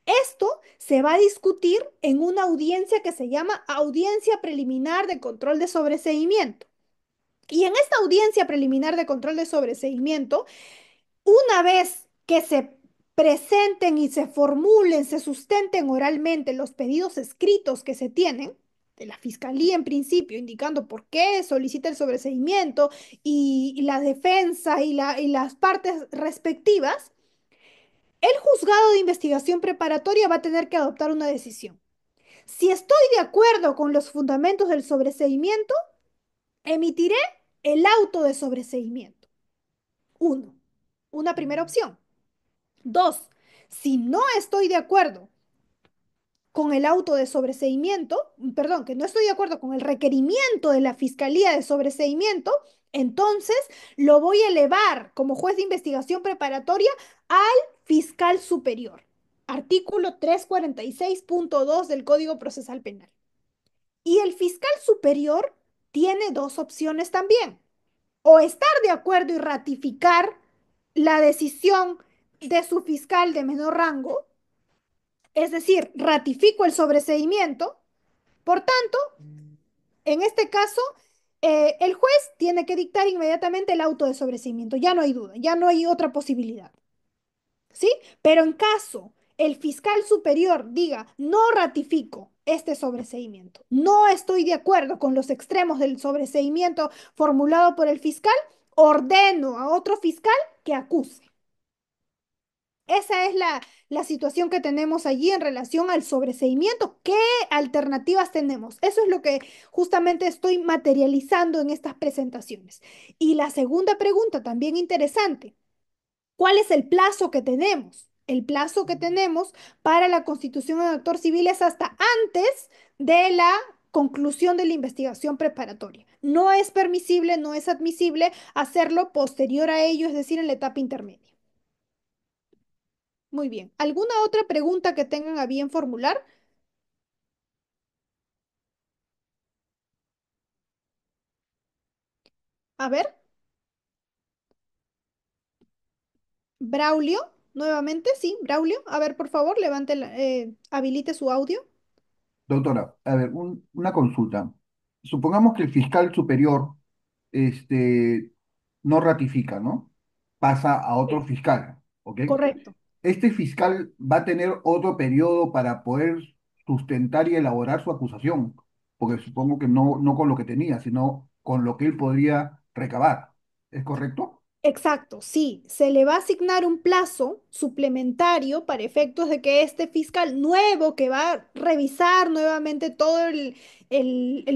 [SPEAKER 1] Esto se va a discutir en una audiencia que se llama audiencia preliminar de control de sobreseimiento. Y en esta audiencia preliminar de control de sobreseimiento, una vez que se presenten y se formulen, se sustenten oralmente los pedidos escritos que se tienen, de la fiscalía en principio, indicando por qué solicita el sobreseimiento y la defensa y las partes respectivas, el juzgado de investigación preparatoria va a tener que adoptar una decisión. Si estoy de acuerdo con los fundamentos del sobreseimiento, Emitiré el auto de sobreseimiento. Uno, una primera opción. Dos, si no estoy de acuerdo con el auto de sobreseimiento, perdón, que no estoy de acuerdo con el requerimiento de la Fiscalía de sobreseimiento, entonces lo voy a elevar como juez de investigación preparatoria al fiscal superior. Artículo 346.2 del Código Procesal Penal. Y el fiscal superior tiene dos opciones también. O estar de acuerdo y ratificar la decisión de su fiscal de menor rango, es decir, ratifico el sobreseimiento. Por tanto, en este caso, el juez tiene que dictar inmediatamente el auto de sobreseimiento. Ya no hay duda, ya no hay otra posibilidad. ¿Sí? Pero en caso el fiscal superior diga, no ratifico este sobreseimiento, no estoy de acuerdo con los extremos del sobreseimiento formulado por el fiscal, ordeno a otro fiscal que acuse. Esa es la situación que tenemos allí en relación al sobreseimiento. ¿Qué alternativas tenemos? Eso es lo que justamente estoy materializando en estas presentaciones. Y la segunda pregunta, también interesante. ¿Cuál es el plazo que tenemos? El plazo que tenemos para la constitución de actor civil es hasta antes de la conclusión de la investigación preparatoria. No es permisible, no es admisible hacerlo posterior a ello, es decir, en la etapa intermedia. Muy bien. ¿Alguna otra pregunta que tengan a bien formular? A ver, Braulio, nuevamente, sí, Braulio. A ver, por favor, habilite su audio.
[SPEAKER 3] Doctora, a ver, una consulta. Supongamos que el fiscal superior este, no ratifica, ¿no? Pasa a otro
[SPEAKER 1] Sí.
[SPEAKER 3] fiscal, ¿ok?
[SPEAKER 1] Correcto.
[SPEAKER 3] Este fiscal va a tener otro periodo para poder sustentar y elaborar su acusación, porque supongo que no con lo que tenía, sino con lo que él podría recabar. ¿Es correcto?
[SPEAKER 1] Exacto, sí, se le va a asignar un plazo suplementario para efectos de que este fiscal nuevo que va a revisar nuevamente todo el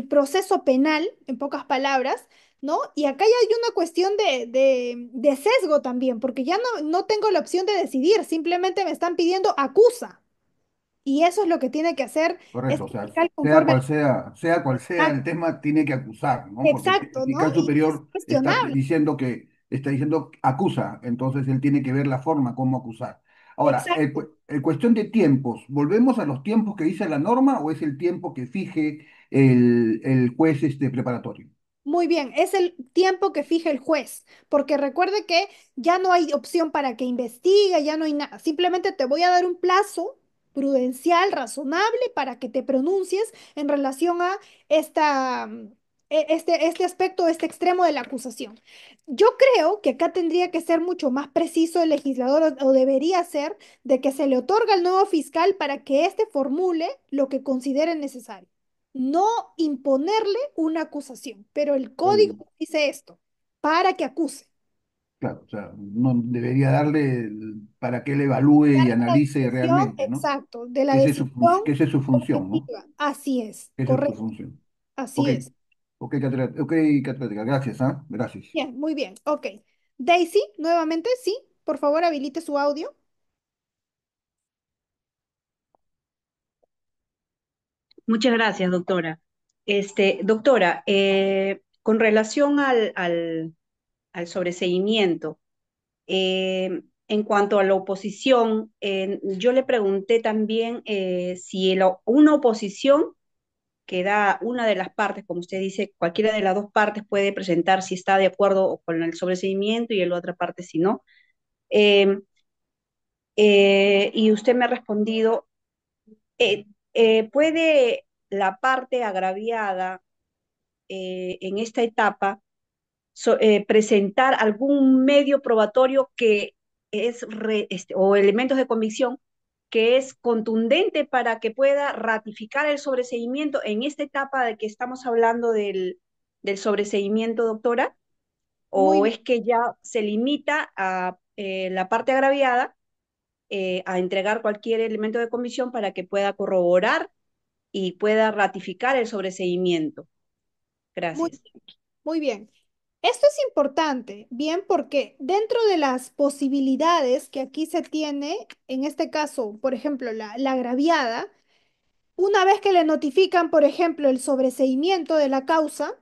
[SPEAKER 1] proceso penal, en pocas palabras, ¿no? Y acá ya hay una cuestión de sesgo también, porque ya no tengo la opción de decidir, simplemente me están pidiendo acusa. Y eso es lo que tiene que hacer
[SPEAKER 3] Correcto, o
[SPEAKER 1] este
[SPEAKER 3] sea,
[SPEAKER 1] fiscal conforme a...
[SPEAKER 3] sea cual sea el tema, tiene que acusar, ¿no? Porque el
[SPEAKER 1] Exacto, ¿no?
[SPEAKER 3] fiscal
[SPEAKER 1] Y es
[SPEAKER 3] superior
[SPEAKER 1] cuestionable.
[SPEAKER 3] está diciendo acusa, entonces él tiene que ver la forma como acusar. Ahora,
[SPEAKER 1] Exacto.
[SPEAKER 3] en cuestión de tiempos, ¿volvemos a los tiempos que dice la norma o es el tiempo que fije el juez preparatorio?
[SPEAKER 1] Muy bien, es el tiempo que fija el juez, porque recuerde que ya no hay opción para que investigue, ya no hay nada. Simplemente te voy a dar un plazo prudencial, razonable, para que te pronuncies en relación a este aspecto, este extremo de la acusación. Yo creo que acá tendría que ser mucho más preciso el legislador, o debería ser, de que se le otorga al nuevo fiscal para que éste formule lo que considere necesario, no imponerle una acusación, pero el código
[SPEAKER 3] El-
[SPEAKER 1] dice esto, para que acuse.
[SPEAKER 3] claro, o sea, no debería para que él evalúe y
[SPEAKER 1] Darle la
[SPEAKER 3] analice
[SPEAKER 1] discreción,
[SPEAKER 3] realmente, ¿no?
[SPEAKER 1] exacto, de la decisión
[SPEAKER 3] Que esa es su función, ¿no?
[SPEAKER 1] efectiva. Así es,
[SPEAKER 3] Esa es su
[SPEAKER 1] correcto,
[SPEAKER 3] función. Ok,
[SPEAKER 1] así es.
[SPEAKER 3] ok, catedrática, gracias, ¿ah? Gracias.
[SPEAKER 1] Bien, muy bien, ok. Daisy, nuevamente, sí, por favor, habilite su audio.
[SPEAKER 5] Muchas gracias, doctora. Doctora, con relación al sobreseimiento, en cuanto a la oposición, yo le pregunté también si una oposición que da una de las partes, como usted dice, cualquiera de las dos partes puede presentar si está de acuerdo con el sobreseimiento y la otra parte si no. Eh, y usted me ha respondido, ¿puede la parte agraviada en esta etapa presentar algún medio probatorio que o elementos de convicción que es contundente para que pueda ratificar el sobreseimiento en esta etapa de que estamos hablando del sobreseimiento, doctora?
[SPEAKER 1] Muy
[SPEAKER 5] ¿O
[SPEAKER 1] bien,
[SPEAKER 5] es que ya se limita a la parte agraviada a entregar cualquier elemento de convicción para que pueda corroborar y pueda ratificar el sobreseimiento?
[SPEAKER 1] muy
[SPEAKER 5] Gracias.
[SPEAKER 1] Muy bien. Esto es importante, bien, porque dentro de las posibilidades que aquí se tiene, en este caso, por ejemplo, la agraviada, una vez que le notifican, por ejemplo, el sobreseimiento de la causa,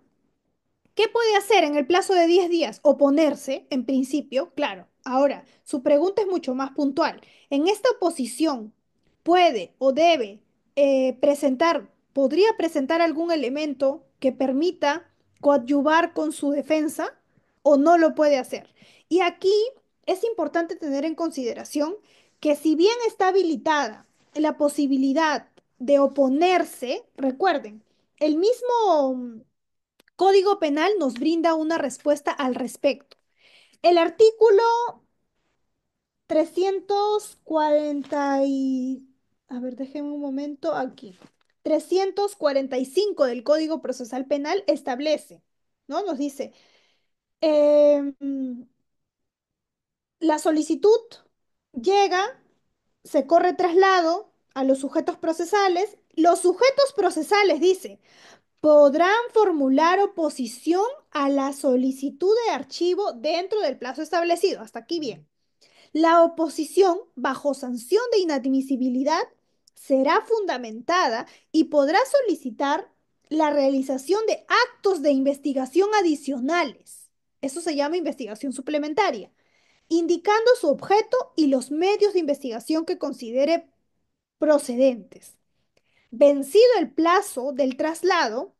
[SPEAKER 1] ¿qué puede hacer en el plazo de 10 días? Oponerse, en principio, claro. Ahora, su pregunta es mucho más puntual. En esta oposición, ¿puede o debe podría presentar algún elemento que permita coadyuvar con su defensa o no lo puede hacer? Y aquí es importante tener en consideración que si bien está habilitada la posibilidad de oponerse, recuerden, el mismo Código Penal nos brinda una respuesta al respecto. El artículo 340 y... A ver, déjenme un momento aquí. 345 del Código Procesal Penal establece, ¿no? Nos dice, em, la solicitud llega, se corre traslado a los sujetos procesales. Los sujetos procesales, dice, podrán formular oposición a la solicitud de archivo dentro del plazo establecido. Hasta aquí bien. La oposición, bajo sanción de inadmisibilidad, será fundamentada y podrá solicitar la realización de actos de investigación adicionales. Eso se llama investigación suplementaria, indicando su objeto y los medios de investigación que considere procedentes. Vencido el plazo del traslado,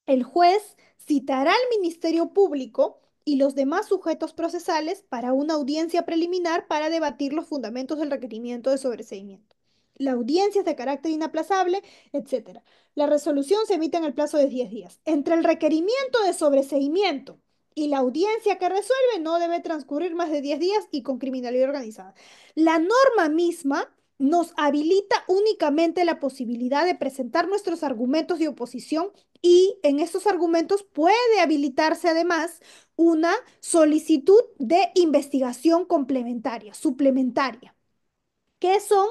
[SPEAKER 1] el juez citará al Ministerio Público y los demás sujetos procesales para una audiencia preliminar para debatir los fundamentos del requerimiento de sobreseimiento. La audiencia es de carácter inaplazable, etcétera. La resolución se emite en el plazo de 10 días. Entre el requerimiento de sobreseimiento y la audiencia que resuelve no debe transcurrir más de 10 días y con criminalidad organizada. La norma misma nos habilita únicamente la posibilidad de presentar nuestros argumentos de oposición y en estos argumentos puede habilitarse además una solicitud de investigación complementaria, suplementaria, que son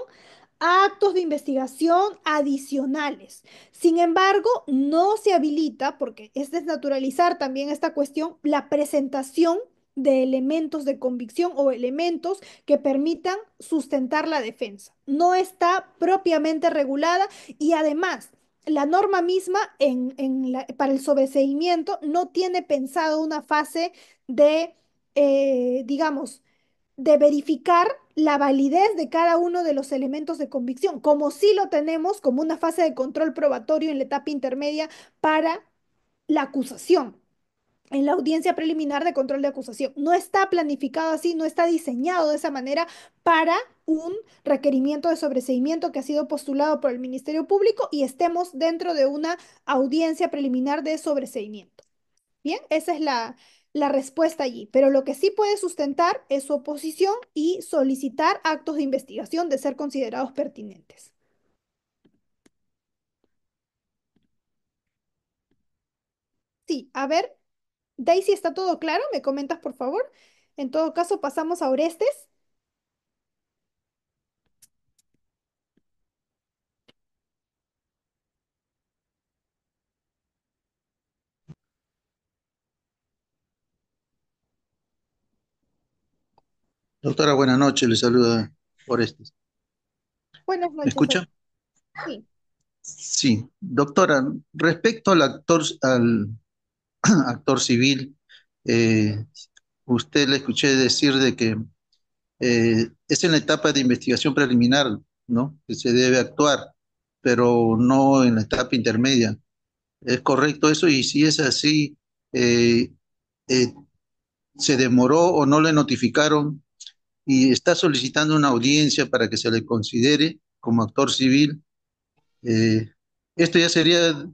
[SPEAKER 1] actos de investigación adicionales. Sin embargo, no se habilita, porque es desnaturalizar también esta cuestión, la presentación de elementos de convicción o elementos que permitan sustentar la defensa. No está propiamente regulada y además la norma misma para el sobreseimiento no tiene pensado una fase de, digamos, de verificar la validez de cada uno de los elementos de convicción, como sí lo tenemos como una fase de control probatorio en la etapa intermedia para la acusación, en la audiencia preliminar de control de acusación. No está planificado así, no está diseñado de esa manera para un requerimiento de sobreseimiento que ha sido postulado por el Ministerio Público y estemos dentro de una audiencia preliminar de sobreseimiento. Bien, esa es la respuesta allí. Pero lo que sí puede sustentar es su oposición y solicitar actos de investigación de ser considerados pertinentes. Sí, a ver, Daisy, ¿está todo claro? ¿Me comentas, por favor? En todo caso, pasamos a Orestes.
[SPEAKER 6] Doctora, buenas noches, le saluda Orestes.
[SPEAKER 1] Buenas
[SPEAKER 6] ¿Me
[SPEAKER 1] noches.
[SPEAKER 6] escucha?
[SPEAKER 1] Sí.
[SPEAKER 6] Sí, doctora, respecto al actor civil, eh, usted le escuché decir de que es en la etapa de investigación preliminar, ¿no? Que se debe actuar, pero no en la etapa intermedia. ¿Es correcto eso? Y si es así, eh, eh, ¿se demoró o no le notificaron y está solicitando una audiencia para que se le considere como actor civil? Eh, Esto ya sería,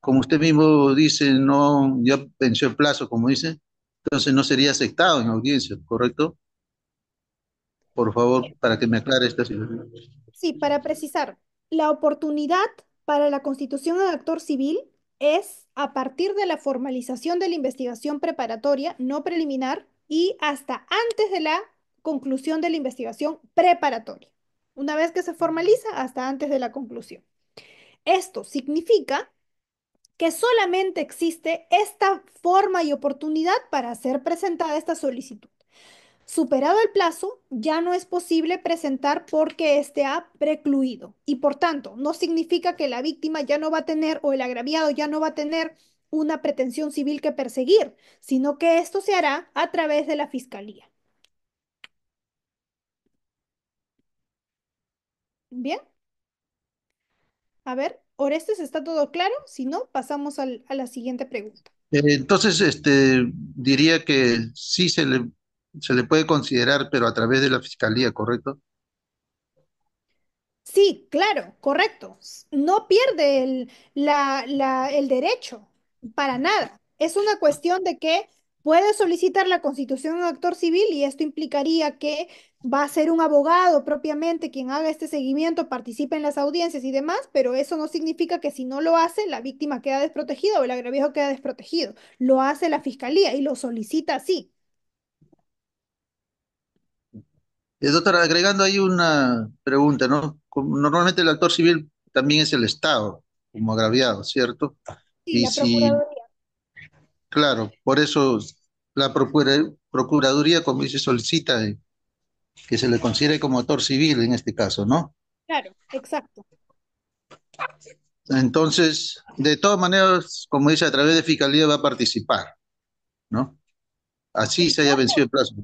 [SPEAKER 6] como usted mismo dice, no, ya venció el plazo, como dice, entonces no sería aceptado en audiencia, ¿correcto? Por favor, para que me aclare esta situación.
[SPEAKER 1] Sí, para precisar, la oportunidad para la constitución de actor civil es a partir de la formalización de la investigación preparatoria, no preliminar, y hasta antes de la conclusión de la investigación preparatoria. Una vez que se formaliza, hasta antes de la conclusión. Esto significa que solamente existe esta forma y oportunidad para ser presentada esta solicitud. Superado el plazo, ya no es posible presentar porque éste ha precluido y por tanto no significa que la víctima ya no va a tener o el agraviado ya no va a tener una pretensión civil que perseguir, sino que esto se hará a través de la fiscalía. Bien, a ver, Orestes, ¿está todo claro? Si no, pasamos a la siguiente pregunta.
[SPEAKER 6] Entonces, diría que sí se le puede considerar, pero a través de la fiscalía, ¿correcto?
[SPEAKER 1] Sí, claro, correcto. No pierde el derecho, para nada. Es una cuestión de que puede solicitar la constitución de un actor civil y esto implicaría que va a ser un abogado propiamente quien haga este seguimiento, participe en las audiencias y demás, pero eso no significa que si no lo hace, la víctima queda desprotegida o el agraviado queda desprotegido. Lo hace la fiscalía y lo solicita así.
[SPEAKER 6] Doctora, agregando ahí una pregunta, ¿no? Normalmente el actor civil también es el Estado, como agraviado, ¿cierto?
[SPEAKER 1] Sí,
[SPEAKER 6] Y
[SPEAKER 1] la
[SPEAKER 6] si,
[SPEAKER 1] Procuraduría.
[SPEAKER 6] claro, por eso la Procuraduría, como dice, solicita que se le considere como actor civil en este caso, ¿no?
[SPEAKER 1] Claro, exacto.
[SPEAKER 6] Entonces, de todas maneras, como dice, a través de fiscalía va a participar, ¿no? Así se haya vencido el plazo.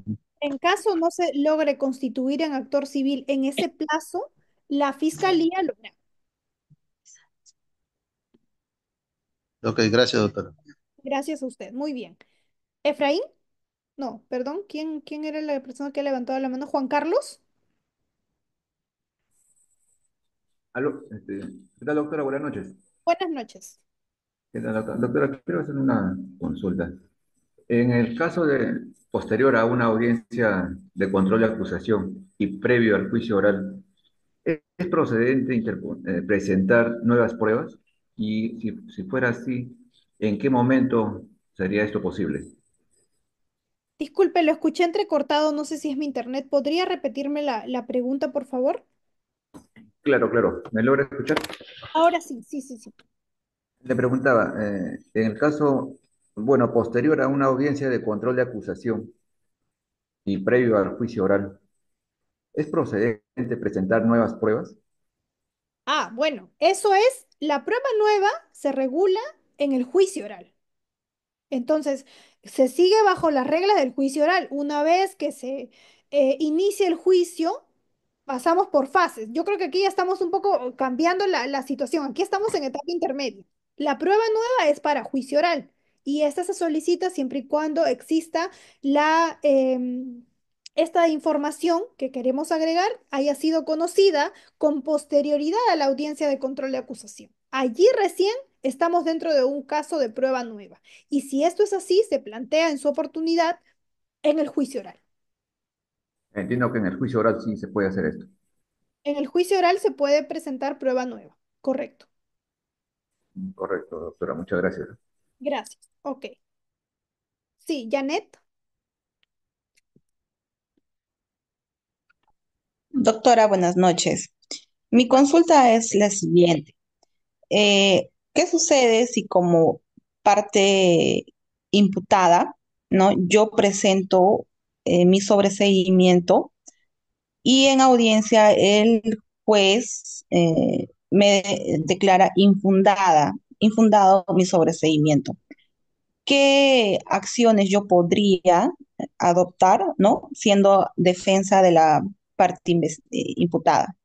[SPEAKER 1] En caso no se logre constituir en actor civil en ese plazo, la fiscalía lo hará.
[SPEAKER 6] Ok, gracias, doctora.
[SPEAKER 1] Gracias a usted. Muy bien. Efraín, no, perdón, ¿quién era la persona que levantó la mano? ¿Juan Carlos?
[SPEAKER 7] Aló, ¿qué tal, doctora? Buenas noches.
[SPEAKER 1] Buenas noches.
[SPEAKER 7] ¿Qué tal, doctora? Doctora, quiero hacer una consulta. En el caso de posterior a una audiencia de control de acusación y previo al juicio oral, ¿es procedente presentar nuevas pruebas? Y si fuera así, ¿en qué momento sería esto posible?
[SPEAKER 1] Disculpe, lo escuché entrecortado, no sé si es mi internet. ¿Podría repetirme la pregunta, por favor?
[SPEAKER 7] Claro, claro. ¿Me logra escuchar?
[SPEAKER 1] Ahora sí, sí, sí, sí.
[SPEAKER 7] Le preguntaba, en el caso, bueno, posterior a una audiencia de control de acusación y previo al juicio oral, ¿es procedente presentar nuevas pruebas?
[SPEAKER 1] Ah, bueno, eso es, la prueba nueva se regula en el juicio oral. Entonces, se sigue bajo las reglas del juicio oral. Una vez que se inicia el juicio, pasamos por fases. Yo creo que aquí ya estamos un poco cambiando la situación. Aquí estamos en etapa intermedia. La prueba nueva es para juicio oral y esta se solicita siempre y cuando exista esta información que queremos agregar haya sido conocida con posterioridad a la audiencia de control de acusación. Allí recién estamos dentro de un caso de prueba nueva. Y si esto es así, se plantea en su oportunidad en el juicio oral.
[SPEAKER 7] Entiendo que en el juicio oral sí se puede hacer esto.
[SPEAKER 1] En el juicio oral se puede presentar prueba nueva. Correcto.
[SPEAKER 7] Correcto, doctora, muchas gracias.
[SPEAKER 1] Gracias. Ok. Sí, Janet.
[SPEAKER 8] Doctora, buenas noches. Mi consulta es la siguiente. ¿Qué sucede si como parte imputada, ¿no? Yo presento mi sobreseimiento y en audiencia el juez me declara infundado mi sobreseimiento? ¿Qué acciones yo podría adoptar, ¿no? Siendo defensa de la parte imputada.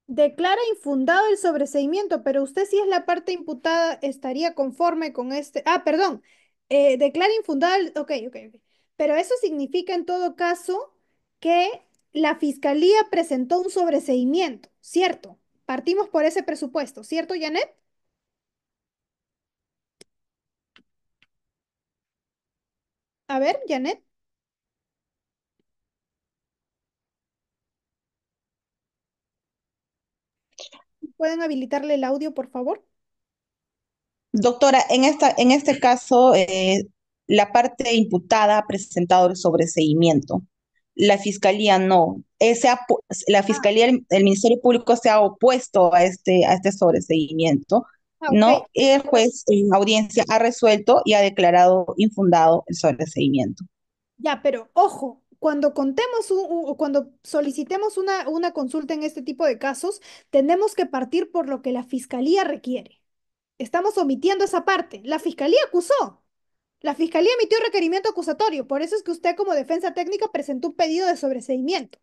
[SPEAKER 1] Declara infundado el sobreseimiento, pero usted si es la parte imputada estaría conforme con este. Ah, perdón. Declara infundado el. Ok, ok, ok. Pero eso significa en todo caso que la fiscalía presentó un sobreseimiento, ¿cierto? Partimos por ese presupuesto, ¿cierto, Janet? A ver, Janet, ¿pueden habilitarle el audio, por favor?
[SPEAKER 8] Doctora, en este caso, la parte imputada ha presentado el sobreseimiento. La fiscalía no. La
[SPEAKER 1] Ah,
[SPEAKER 8] fiscalía, el Ministerio Público se ha opuesto a este sobreseimiento.
[SPEAKER 1] Ah, ok.
[SPEAKER 8] ¿no? Y el juez en audiencia ha resuelto y ha declarado infundado el sobreseimiento.
[SPEAKER 1] Ya, pero ojo, cuando contemos o cuando solicitemos una consulta en este tipo de casos, tenemos que partir por lo que la fiscalía requiere. Estamos omitiendo esa parte. La fiscalía acusó. La fiscalía emitió requerimiento acusatorio. Por eso es que usted como defensa técnica presentó un pedido de sobreseimiento.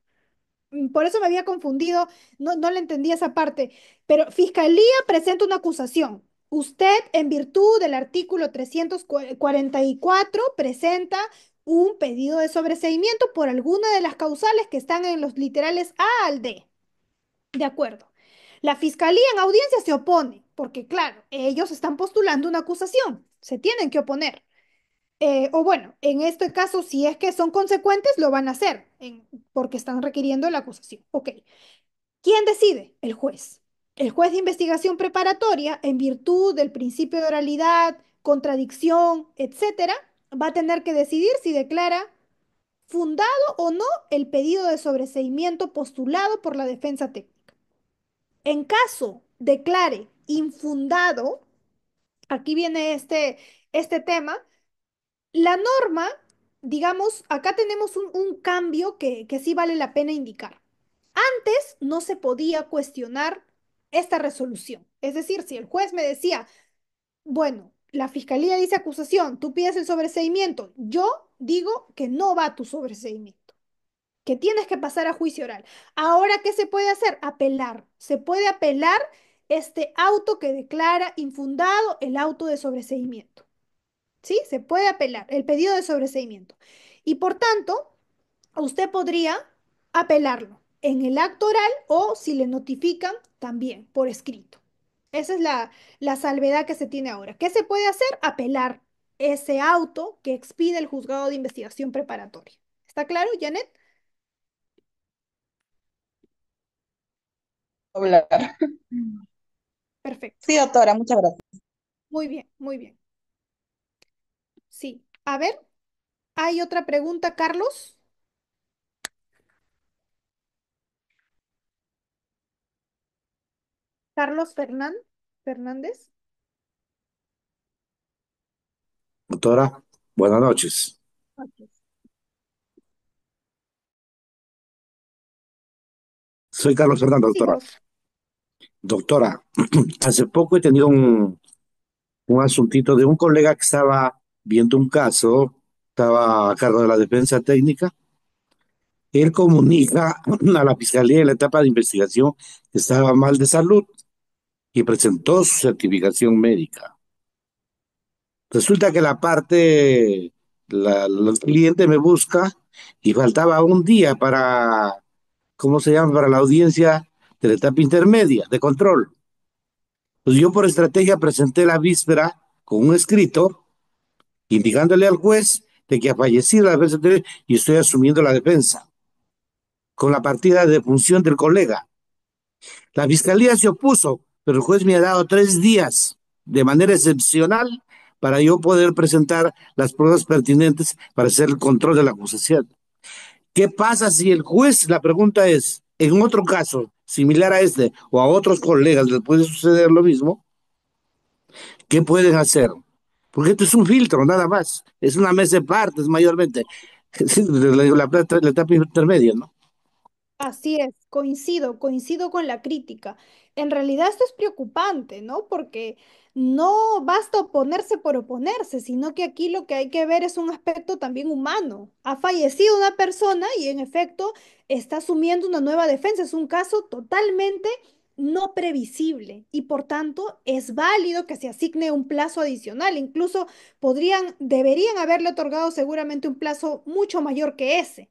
[SPEAKER 1] Por eso me había confundido, no le entendí esa parte. Pero Fiscalía presenta una acusación. Usted, en virtud del artículo 344, presenta un pedido de sobreseimiento por alguna de las causales que están en los literales A al D. De acuerdo. La Fiscalía en audiencia se opone, porque claro, ellos están postulando una acusación. Se tienen que oponer. O bueno, en este caso, si es que son consecuentes, lo van a hacer, porque están requiriendo la acusación. Ok. ¿Quién decide? El juez. El juez de investigación preparatoria, en virtud del principio de oralidad, contradicción, etcétera, va a tener que decidir si declara fundado o no el pedido de sobreseimiento postulado por la defensa técnica. En caso declare infundado, aquí viene este tema. La norma, digamos, acá tenemos un cambio que sí vale la pena indicar. Antes no se podía cuestionar esta resolución. Es decir, si el juez me decía, bueno, la fiscalía dice acusación, tú pides el sobreseimiento, yo digo que no va tu sobreseimiento, que tienes que pasar a juicio oral. Ahora, ¿qué se puede hacer? Apelar. Se puede apelar este auto que declara infundado el auto de sobreseimiento. ¿Sí? Se puede apelar el pedido de sobreseimiento. Y por tanto, usted podría apelarlo en el acto oral o si le notifican también por escrito. Esa es la salvedad que se tiene ahora. ¿Qué se puede hacer? Apelar ese auto que expide el juzgado de investigación preparatoria. ¿Está claro, Janet?
[SPEAKER 8] Hablar.
[SPEAKER 1] Perfecto.
[SPEAKER 8] Sí, doctora, muchas gracias.
[SPEAKER 1] Muy bien, muy bien. Sí. A ver, ¿hay otra pregunta, Carlos? Carlos Fernández.
[SPEAKER 9] Doctora, buenas noches.
[SPEAKER 1] Ok.
[SPEAKER 9] Soy Carlos Fernando,
[SPEAKER 1] Sí,
[SPEAKER 9] doctora. Doctora, hace poco he tenido un asuntito de un colega que estaba viendo un caso, estaba a cargo de la defensa técnica. Él comunica a la fiscalía en la etapa de investigación que estaba mal de salud y presentó su certificación médica. Resulta que el cliente me busca y faltaba un día para, ¿cómo se llama? Para la audiencia de la etapa intermedia de control. Pues yo por estrategia presenté la víspera con un escrito indicándole al juez de que ha fallecido la defensa anterior y estoy asumiendo la defensa con la partida de función del colega. La fiscalía se opuso, pero el juez me ha dado 3 días de manera excepcional para yo poder presentar las pruebas pertinentes para hacer el control de la acusación. ¿Qué pasa si el juez, la pregunta es, en otro caso similar a este o a otros colegas les puede suceder lo mismo? ¿Qué pueden hacer? Porque esto es un filtro, nada más. Es una mesa de partes, mayormente. La etapa intermedia, ¿no?
[SPEAKER 1] Así es, coincido con la crítica. En realidad esto es preocupante, ¿no? Porque no basta oponerse por oponerse, sino que aquí lo que hay que ver es un aspecto también humano. Ha fallecido una persona y en efecto está asumiendo una nueva defensa. Es un caso totalmente no previsible y por tanto es válido que se asigne un plazo adicional. Incluso deberían haberle otorgado seguramente un plazo mucho mayor que ese.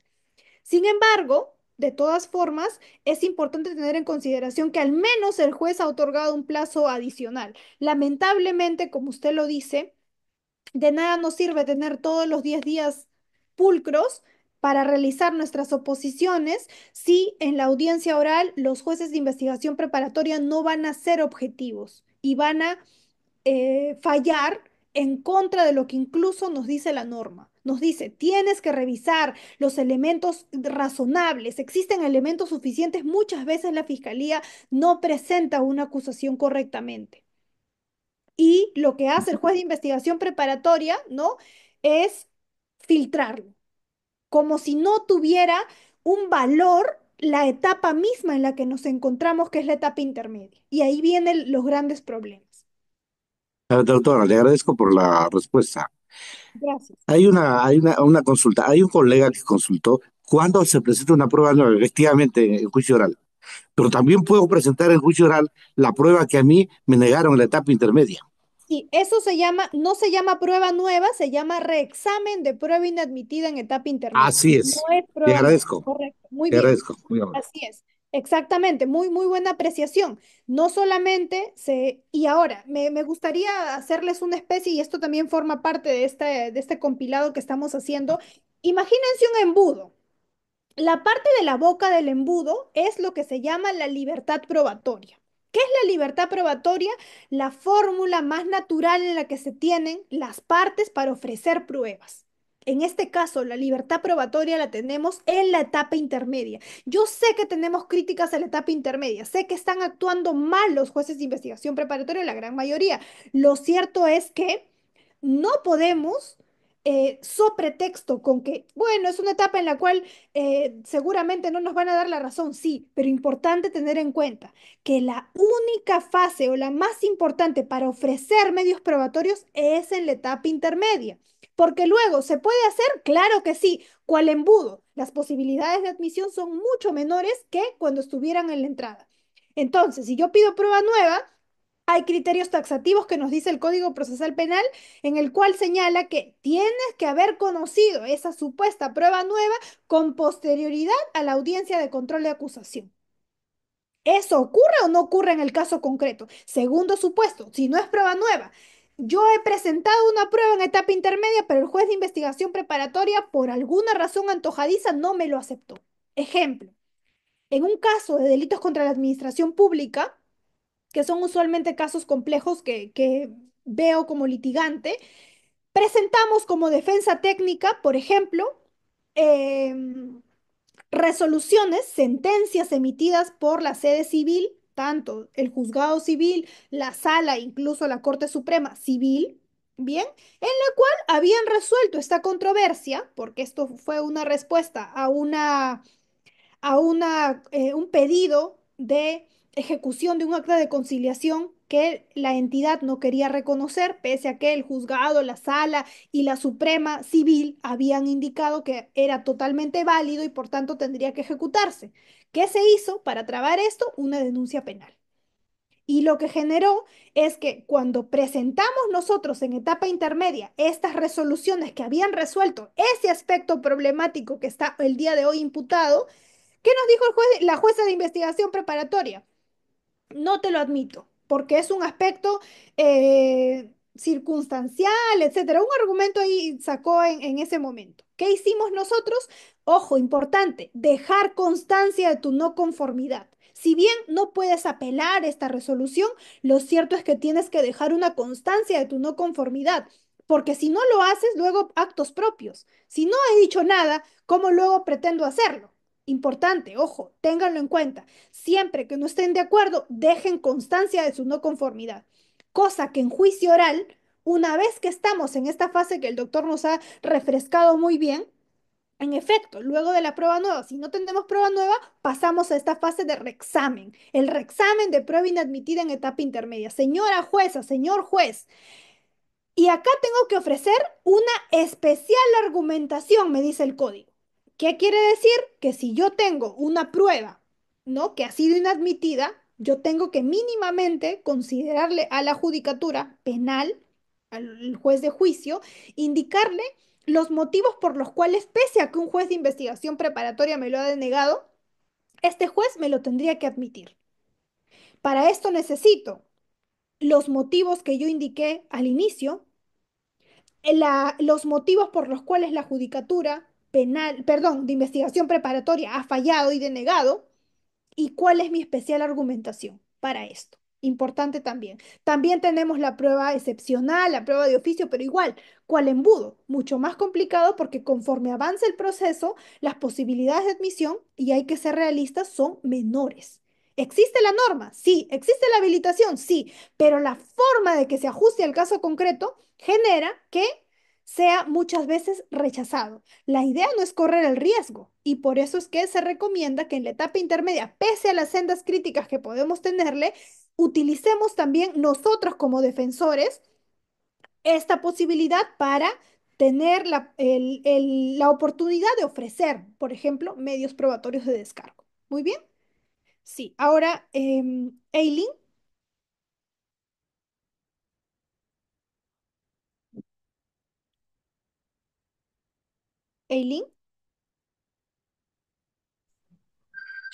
[SPEAKER 1] Sin embargo, de todas formas, es importante tener en consideración que al menos el juez ha otorgado un plazo adicional. Lamentablemente, como usted lo dice, de nada nos sirve tener todos los 10 días pulcros para realizar nuestras oposiciones si en la audiencia oral los jueces de investigación preparatoria no van a ser objetivos y van a fallar en contra de lo que incluso nos dice la norma. Nos dice, tienes que revisar los elementos razonables. Existen elementos suficientes. Muchas veces la fiscalía no presenta una acusación correctamente. Y lo que hace el juez de investigación preparatoria, ¿no? Es filtrarlo, como si no tuviera un valor la etapa misma en la que nos encontramos, que es la etapa intermedia. Y ahí vienen los grandes problemas.
[SPEAKER 9] Doctora, le agradezco por la respuesta.
[SPEAKER 1] Gracias.
[SPEAKER 9] Hay una consulta. Hay un colega que consultó cuándo se presenta una prueba nueva, efectivamente, en juicio oral. Pero también puedo presentar en juicio oral la prueba que a mí me negaron en la etapa intermedia.
[SPEAKER 1] Sí, eso se llama, no se llama prueba nueva, se llama reexamen de prueba inadmitida en etapa intermedia.
[SPEAKER 9] Así
[SPEAKER 1] No
[SPEAKER 9] es.
[SPEAKER 1] es
[SPEAKER 9] Le
[SPEAKER 1] prueba nueva,
[SPEAKER 9] agradezco.
[SPEAKER 1] correcto. Muy
[SPEAKER 9] Le
[SPEAKER 1] bien.
[SPEAKER 9] agradezco. Muy amable.
[SPEAKER 1] Así es, exactamente, muy, muy buena apreciación. No solamente se, y ahora, me gustaría hacerles una especie, y esto también forma parte de este compilado que estamos haciendo. Imagínense un embudo. La parte de la boca del embudo es lo que se llama la libertad probatoria. ¿Qué es la libertad probatoria? La fórmula más natural en la que se tienen las partes para ofrecer pruebas. En este caso, la libertad probatoria la tenemos en la etapa intermedia. Yo sé que tenemos críticas a la etapa intermedia, sé que están actuando mal los jueces de investigación preparatoria, la gran mayoría. Lo cierto es que no podemos, sobre texto con que, bueno, es una etapa en la cual seguramente no nos van a dar la razón, sí, pero importante tener en cuenta que la única fase o la más importante para ofrecer medios probatorios es en la etapa intermedia. Porque luego se puede hacer, claro que sí, cual embudo. Las posibilidades de admisión son mucho menores que cuando estuvieran en la entrada. Entonces, si yo pido prueba nueva, hay criterios taxativos que nos dice el Código Procesal Penal, en el cual señala que tienes que haber conocido esa supuesta prueba nueva con posterioridad a la audiencia de control de acusación. ¿Eso ocurre o no ocurre en el caso concreto? Segundo supuesto, si no es prueba nueva, yo he presentado una prueba en etapa intermedia, pero el juez de investigación preparatoria, por alguna razón antojadiza, no me lo aceptó. Ejemplo, en un caso de delitos contra la administración pública, que son usualmente casos complejos que veo como litigante, presentamos como defensa técnica, por ejemplo, em, resoluciones, sentencias emitidas por la sede civil, tanto el juzgado civil, la sala, incluso la Corte Suprema Civil, bien, en la cual habían resuelto esta controversia, porque esto fue una respuesta un pedido de ejecución de un acta de conciliación que la entidad no quería reconocer, pese a que el juzgado, la sala y la Suprema Civil habían indicado que era totalmente válido y por tanto tendría que ejecutarse. ¿Qué se hizo para trabar esto? Una denuncia penal. Y lo que generó es que cuando presentamos nosotros en etapa intermedia estas resoluciones que habían resuelto ese aspecto problemático que está el día de hoy imputado, ¿qué nos dijo la jueza de investigación preparatoria? No te lo admito, porque es un aspecto circunstancial, etcétera. Un argumento ahí sacó en ese momento. ¿Qué hicimos nosotros? Ojo, importante, dejar constancia de tu no conformidad. Si bien no puedes apelar esta resolución, lo cierto es que tienes que dejar una constancia de tu no conformidad, porque si no lo haces, luego actos propios. Si no he dicho nada, ¿cómo luego pretendo hacerlo? Importante, ojo, ténganlo en cuenta. Siempre que no estén de acuerdo, dejen constancia de su no conformidad. Cosa que en juicio oral, una vez que estamos en esta fase que el doctor nos ha refrescado muy bien, en efecto, luego de la prueba nueva, si no tenemos prueba nueva, pasamos a esta fase de reexamen, el reexamen de prueba inadmitida en etapa intermedia. Señora jueza, señor juez, y acá tengo que ofrecer una especial argumentación, me dice el código. ¿Qué quiere decir? Que si yo tengo una prueba, ¿no? Que ha sido inadmitida, yo tengo que mínimamente considerarle a la judicatura penal, al juez de juicio, indicarle los motivos por los cuales, pese a que un juez de investigación preparatoria me lo ha denegado, este juez me lo tendría que admitir. Para esto necesito los motivos que yo indiqué al inicio, los motivos por los cuales la judicatura penal, perdón, de investigación preparatoria ha fallado y denegado, y cuál es mi especial argumentación para esto. Importante también. También tenemos la prueba excepcional, la prueba de oficio, pero igual, cuál embudo, mucho más complicado porque conforme avanza el proceso, las posibilidades de admisión, y hay que ser realistas, son menores. ¿Existe la norma? Sí. ¿Existe la habilitación? Sí. Pero la forma de que se ajuste al caso concreto genera que sea muchas veces rechazado. La idea no es correr el riesgo y por eso es que se recomienda que en la etapa intermedia, pese a las sendas críticas que podemos tenerle, utilicemos también nosotros como defensores esta posibilidad para tener la oportunidad de ofrecer, por ejemplo, medios probatorios de descargo. Muy bien. Sí, ahora, Eileen, Eileen,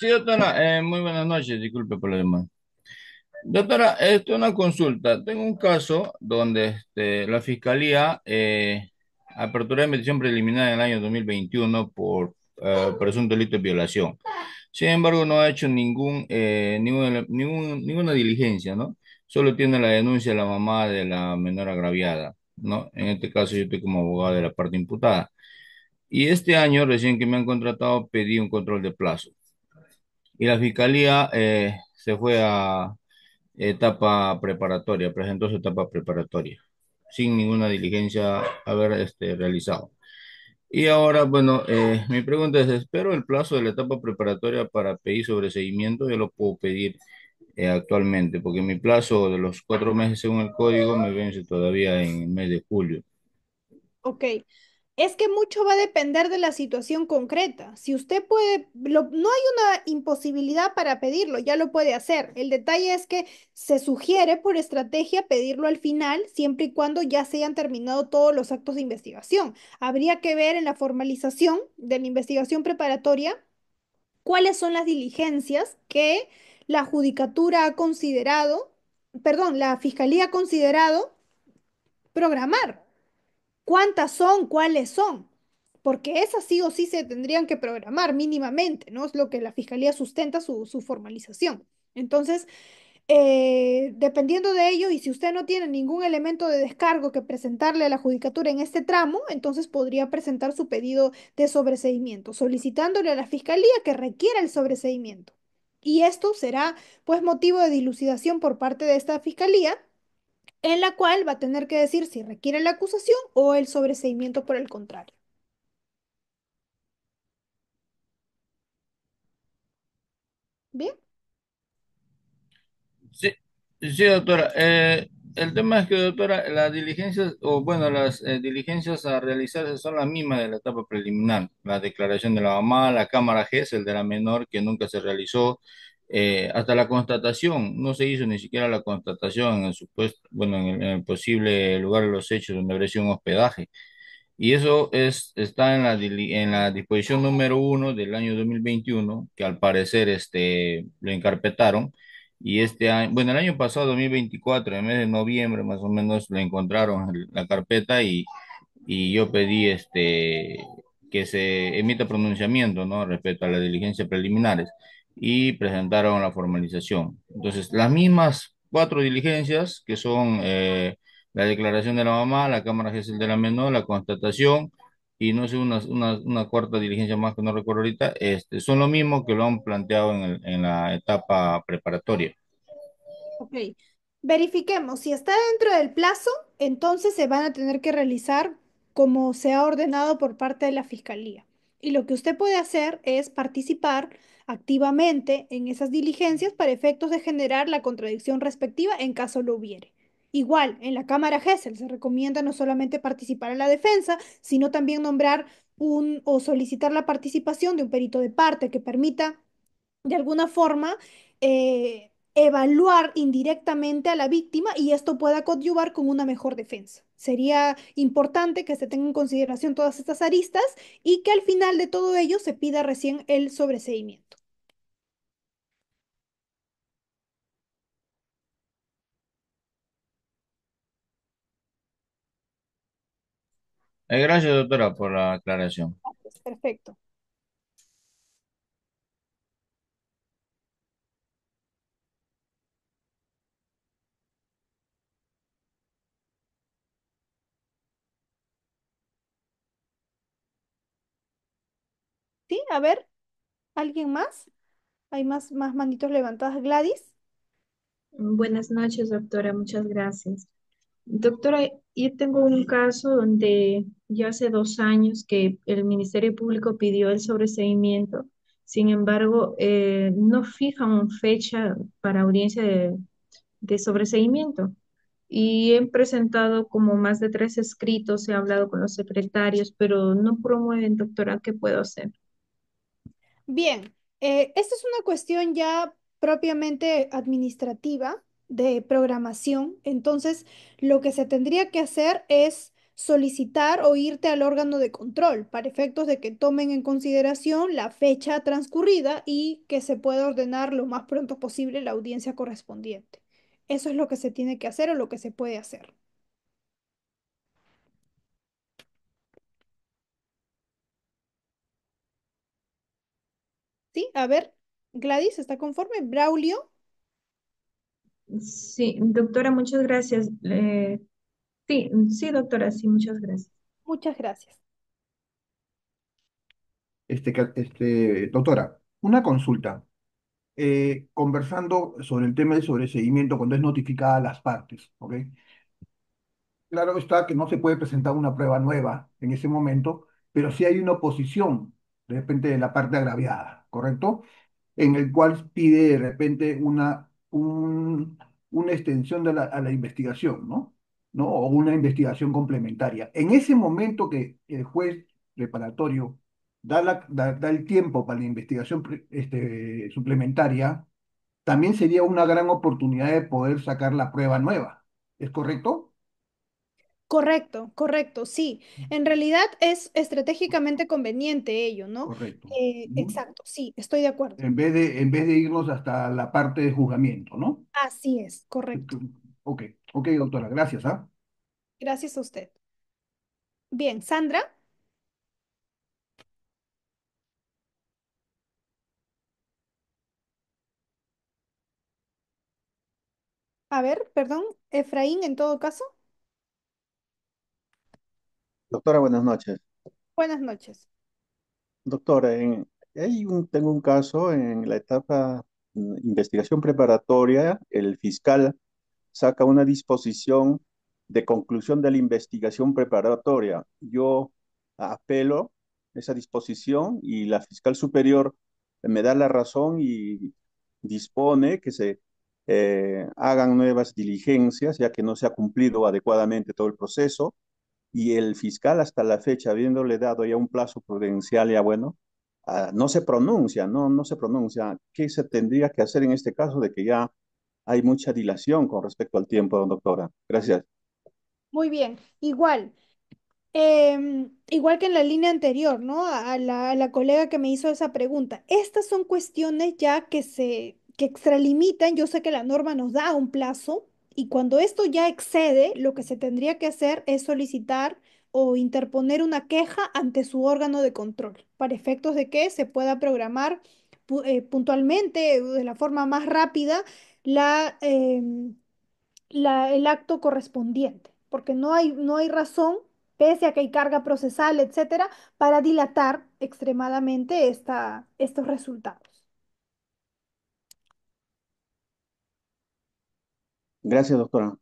[SPEAKER 10] Sí, doctora, muy buenas noches, disculpe por la demora. Doctora, esto es una consulta. Tengo un caso donde la Fiscalía aperturó investigación preliminar en el año 2021 por presunto delito de violación. Sin embargo, no ha hecho ninguna diligencia, ¿no? Solo tiene la denuncia de la mamá de la menor agraviada, ¿no? En este caso, yo estoy como abogado de la parte imputada. Y este año, recién que me han contratado, pedí un control de plazo. Y la Fiscalía se fue a etapa preparatoria, presentó su etapa preparatoria, sin ninguna diligencia haber realizado. Y ahora, bueno, mi pregunta es, ¿espero el plazo de la etapa preparatoria para pedir sobreseimiento? Yo lo puedo pedir actualmente, porque mi plazo de los 4 meses según el código me vence todavía en el mes de julio.
[SPEAKER 1] ok. Es que mucho va a depender de la situación concreta. Si usted puede, no hay una imposibilidad para pedirlo, ya lo puede hacer. El detalle es que se sugiere por estrategia pedirlo al final, siempre y cuando ya se hayan terminado todos los actos de investigación. Habría que ver en la formalización de la investigación preparatoria cuáles son las diligencias que la judicatura ha considerado, perdón, la fiscalía ha considerado programar. ¿Cuántas son? ¿Cuáles son? Porque esas sí o sí se tendrían que programar mínimamente, ¿no? Es lo que la fiscalía sustenta su formalización. Entonces, dependiendo de ello, y si usted no tiene ningún elemento de descargo que presentarle a la judicatura en este tramo, entonces podría presentar su pedido de sobreseimiento, solicitándole a la fiscalía que requiera el sobreseimiento. Y esto será, pues, motivo de dilucidación por parte de esta fiscalía, en la cual va a tener que decir si requiere la acusación o el sobreseimiento por el contrario. Bien,
[SPEAKER 10] Sí, sí, doctora. El tema es que, doctora, las diligencias, o bueno, las diligencias a realizarse son las mismas de la etapa preliminar. La declaración de la mamá, la cámara GES, el de la menor, que nunca se realizó, hasta la constatación. No se hizo ni siquiera la constatación en el supuesto, bueno, en el posible lugar de los hechos donde habría sido un hospedaje. Y eso está en en la disposición número 1 del año 2021 que al parecer lo encarpetaron. Y este año, bueno, el año pasado, 2024 en el mes de noviembre más o menos, le encontraron la carpeta y yo pedí que se emita pronunciamiento, ¿no? Respecto a las diligencias preliminares y presentaron la formalización. Entonces, las mismas 4 diligencias que son la declaración de la mamá, la cámara gesell de la menor, la constatación y no sé, una cuarta diligencia más que no recuerdo ahorita, son lo mismo que lo han planteado en la etapa preparatoria.
[SPEAKER 1] ok. Verifiquemos. Si está dentro del plazo, entonces se van a tener que realizar como se ha ordenado por parte de la fiscalía. Y lo que usted puede hacer es participar activamente en esas diligencias para efectos de generar la contradicción respectiva en caso lo hubiere. Igual, en la Cámara GESEL se recomienda no solamente participar en la defensa, sino también nombrar un o solicitar la participación de un perito de parte que permita de alguna forma evaluar indirectamente a la víctima y esto pueda coadyuvar con una mejor defensa. Sería importante que se tengan en consideración todas estas aristas y que al final de todo ello se pida recién el sobreseimiento.
[SPEAKER 10] Gracias, doctora, por la aclaración.
[SPEAKER 1] Perfecto. ¿Sí? A ver, ¿alguien más? Hay más manitos levantadas. Gladys.
[SPEAKER 11] Buenas noches, doctora. Muchas gracias. Doctora, yo tengo un caso donde ya hace 2 años que el Ministerio Público pidió el sobreseimiento. Sin embargo, no fijan fecha para audiencia de sobreseimiento. Y he presentado como más de 3 escritos, he hablado con los secretarios, pero no promueven, doctora. ¿Qué puedo hacer?
[SPEAKER 1] Bien, esta es una cuestión ya propiamente administrativa de programación. Entonces, lo que se tendría que hacer es solicitar o irte al órgano de control para efectos de que tomen en consideración la fecha transcurrida y que se pueda ordenar lo más pronto posible la audiencia correspondiente. Eso es lo que se tiene que hacer o lo que se puede hacer. ¿Sí? A ver, Gladys, ¿está conforme? Braulio,
[SPEAKER 11] Sí, doctora, muchas gracias. Sí, sí, doctora, sí, muchas gracias.
[SPEAKER 1] muchas gracias.
[SPEAKER 3] Doctora, una consulta. Conversando sobre el tema del sobreseguimiento cuando es notificada a las partes, ¿ok? Claro está que no se puede presentar una prueba nueva en ese momento, pero sí hay una oposición de repente de la parte agraviada, ¿correcto? En el cual pide de repente una extensión a la investigación, ¿no? ¿No? O una investigación complementaria. En ese momento que el juez preparatorio da el tiempo para la investigación suplementaria, también sería una gran oportunidad de poder sacar la prueba nueva. ¿Es correcto?
[SPEAKER 1] Correcto, correcto, sí. En realidad es estratégicamente conveniente ello, ¿no?
[SPEAKER 3] Correcto. Ujú.
[SPEAKER 1] Exacto, sí, estoy de acuerdo.
[SPEAKER 3] En vez de irnos hasta la parte de juzgamiento, ¿no?
[SPEAKER 1] Así es, correcto.
[SPEAKER 3] Ok, ok, doctora, gracias, ¿ah?
[SPEAKER 1] Gracias a usted. Bien, Sandra, a ver, perdón, Efraín, en todo caso,
[SPEAKER 12] Doctora, buenas noches.
[SPEAKER 1] buenas noches.
[SPEAKER 12] Doctora, tengo un caso en la etapa investigación preparatoria. El fiscal saca una disposición de conclusión de la investigación preparatoria. Yo apelo esa disposición y la fiscal superior me da la razón y dispone que se hagan nuevas diligencias, ya que no se ha cumplido adecuadamente todo el proceso y el fiscal hasta la fecha, habiéndole dado ya un plazo prudencial, ya bueno, no se pronuncia, no se pronuncia. ¿Qué se tendría que hacer en este caso de que ya hay mucha dilación con respecto al tiempo, doctora? Gracias.
[SPEAKER 1] Muy bien, igual. Igual que en la línea anterior, ¿no? A la colega que me hizo esa pregunta. Estas son cuestiones ya que extralimitan. Yo sé que la norma nos da un plazo y cuando esto ya excede, lo que se tendría que hacer es solicitar o interponer una queja ante su órgano de control para efectos de que se pueda programar puntualmente, de la forma más rápida, la, el acto correspondiente, porque no hay razón, pese a que hay carga procesal, etcétera, para dilatar extremadamente estos resultados.
[SPEAKER 12] Gracias, doctora.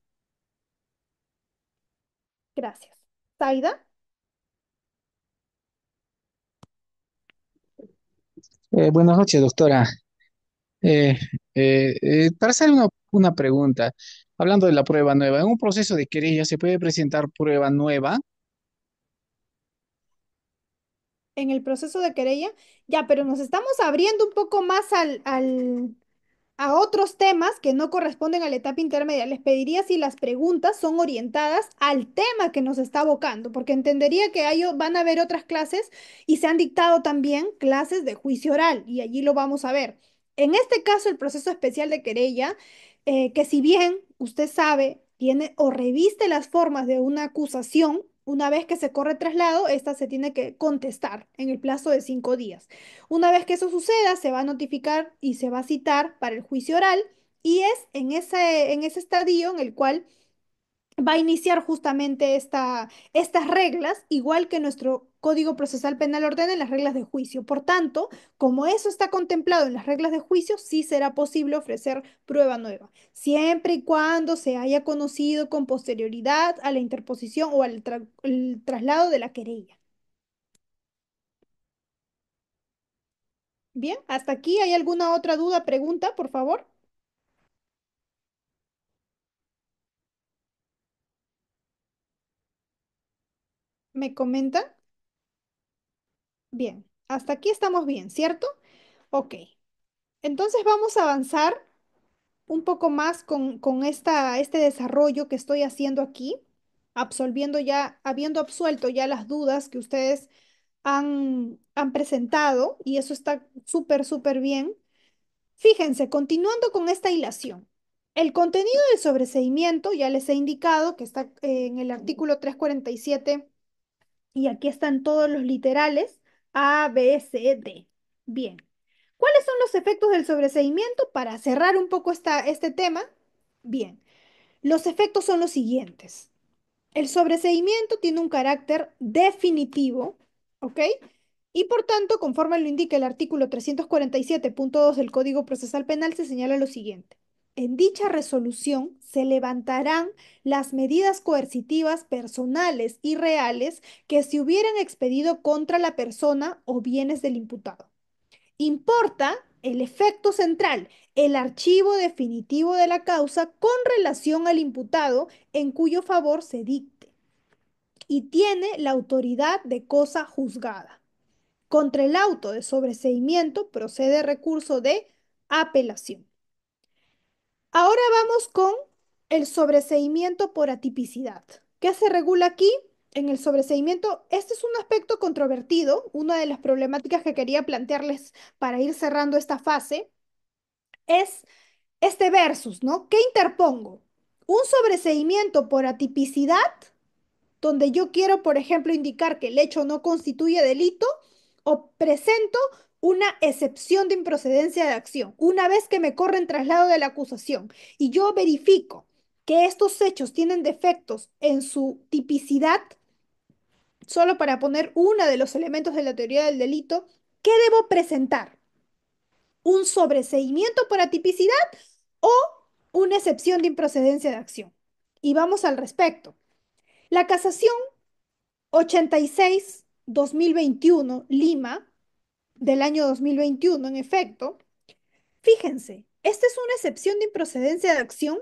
[SPEAKER 1] Gracias. Zaida,
[SPEAKER 13] Buenas noches, doctora. Eh, para hacer una pregunta, hablando de la prueba nueva, en un proceso de querella se puede presentar prueba nueva.
[SPEAKER 1] en el proceso de querella, ya, pero nos estamos abriendo un poco más a otros temas que no corresponden a la etapa intermedia. Les pediría si las preguntas son orientadas al tema que nos está abocando, porque entendería que van a haber otras clases y se han dictado también clases de juicio oral y allí lo vamos a ver. En este caso, el proceso especial de querella, que si bien usted sabe, tiene o reviste las formas de una acusación, una vez que se corre traslado, esta se tiene que contestar en el plazo de 5 días. Una vez que eso suceda, se va a notificar y se va a citar para el juicio oral y es en ese estadio en el cual va a iniciar justamente estas reglas, igual que nuestro Código Procesal Penal ordena en las reglas de juicio. Por tanto, como eso está contemplado en las reglas de juicio, sí será posible ofrecer prueba nueva, siempre y cuando se haya conocido con posterioridad a la interposición o al el traslado de la querella. Bien, hasta aquí. ¿Hay alguna otra duda, pregunta, por favor? ¿Me comentan? Bien, hasta aquí estamos bien, ¿cierto? Ok, entonces vamos a avanzar un poco más con este desarrollo que estoy haciendo aquí, absolviendo ya, habiendo absuelto ya las dudas que ustedes han presentado, y eso está súper, súper bien. Fíjense, continuando con esta hilación. El contenido del sobreseimiento ya les he indicado que está en el artículo 347 y aquí están todos los literales A, B, C, D. Bien. ¿Cuáles son los efectos del sobreseimiento? Para cerrar un poco este tema, bien, los efectos son los siguientes. El sobreseimiento tiene un carácter definitivo, ¿ok? Y por tanto, conforme lo indica el artículo 347.2 del Código Procesal Penal, se señala lo siguiente. En dicha resolución se levantarán las medidas coercitivas personales y reales que se hubieran expedido contra la persona o bienes del imputado. Importa el efecto central, el archivo definitivo de la causa con relación al imputado en cuyo favor se dicte y tiene la autoridad de cosa juzgada. Contra el auto de sobreseimiento procede recurso de apelación. Ahora vamos con el sobreseimiento por atipicidad. ¿Qué se regula aquí? En el sobreseimiento, este es un aspecto controvertido, una de las problemáticas que quería plantearles para ir cerrando esta fase es este versus, ¿no? ¿Qué interpongo? Un sobreseimiento por atipicidad, donde yo quiero, por ejemplo, indicar que el hecho no constituye delito, o presento una excepción de improcedencia de acción. Una vez que me corren traslado de la acusación y yo verifico que estos hechos tienen defectos en su tipicidad, solo para poner uno de los elementos de la teoría del delito, ¿qué debo presentar? ¿Un sobreseimiento por atipicidad o una excepción de improcedencia de acción? Y vamos al respecto. La casación 86-2021, Lima, del año 2021, en efecto, fíjense, esta es una excepción de improcedencia de acción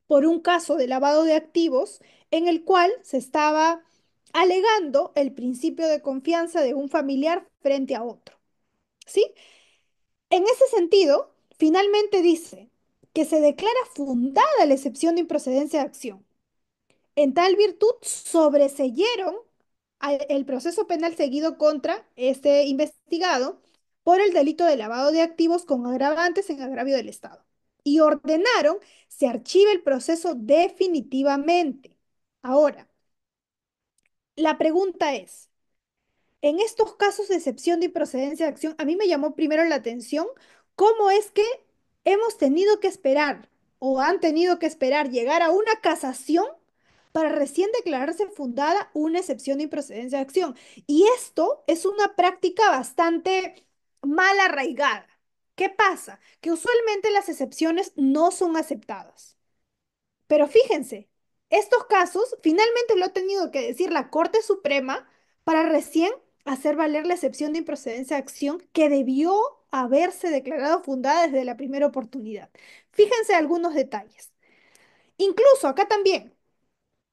[SPEAKER 1] por un caso de lavado de activos en el cual se estaba alegando el principio de confianza de un familiar frente a otro. ¿Sí? En ese sentido, finalmente dice que se declara fundada la excepción de improcedencia de acción. En tal virtud, sobreseyeron el proceso penal seguido contra este investigado por el delito de lavado de activos con agravantes en agravio del Estado. Y ordenaron se archive el proceso definitivamente. Ahora, la pregunta es, en estos casos de excepción de improcedencia de acción, a mí me llamó primero la atención cómo es que hemos tenido que esperar o han tenido que esperar llegar a una casación para recién declararse fundada una excepción de improcedencia de acción. Y esto es una práctica bastante mal arraigada. ¿Qué pasa? Que usualmente las excepciones no son aceptadas. Pero fíjense, estos casos finalmente lo ha tenido que decir la Corte Suprema para recién hacer valer la excepción de improcedencia de acción que debió haberse declarado fundada desde la primera oportunidad. Fíjense algunos detalles. Incluso acá también,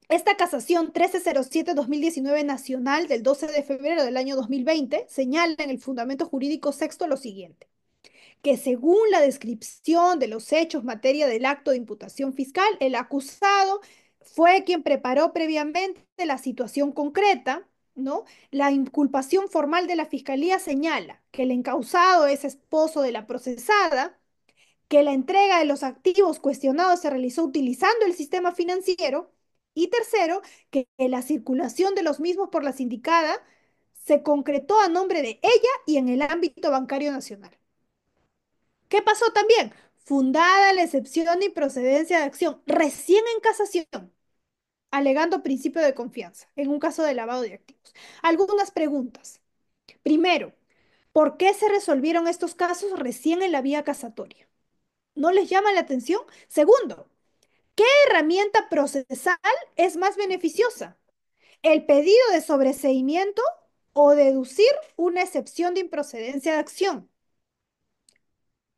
[SPEAKER 1] esta casación 1307-2019 nacional del 12 de febrero del año 2020 señala en el fundamento jurídico sexto lo siguiente: que según la descripción de los hechos materia del acto de imputación fiscal, el acusado fue quien preparó previamente la situación concreta, ¿no? La inculpación formal de la fiscalía señala que el encausado es esposo de la procesada, que la entrega de los activos cuestionados se realizó utilizando el sistema financiero, y tercero, que la circulación de los mismos por la sindicada se concretó a nombre de ella y en el ámbito bancario nacional. ¿Qué pasó también? Fundada la excepción de improcedencia de acción, recién en casación. alegando principio de confianza en un caso de lavado de activos. Algunas preguntas. Primero, ¿por qué se resolvieron estos casos recién en la vía casatoria? ¿No les llama la atención? Segundo, ¿qué herramienta procesal es más beneficiosa? ¿El pedido de sobreseimiento o deducir una excepción de improcedencia de acción?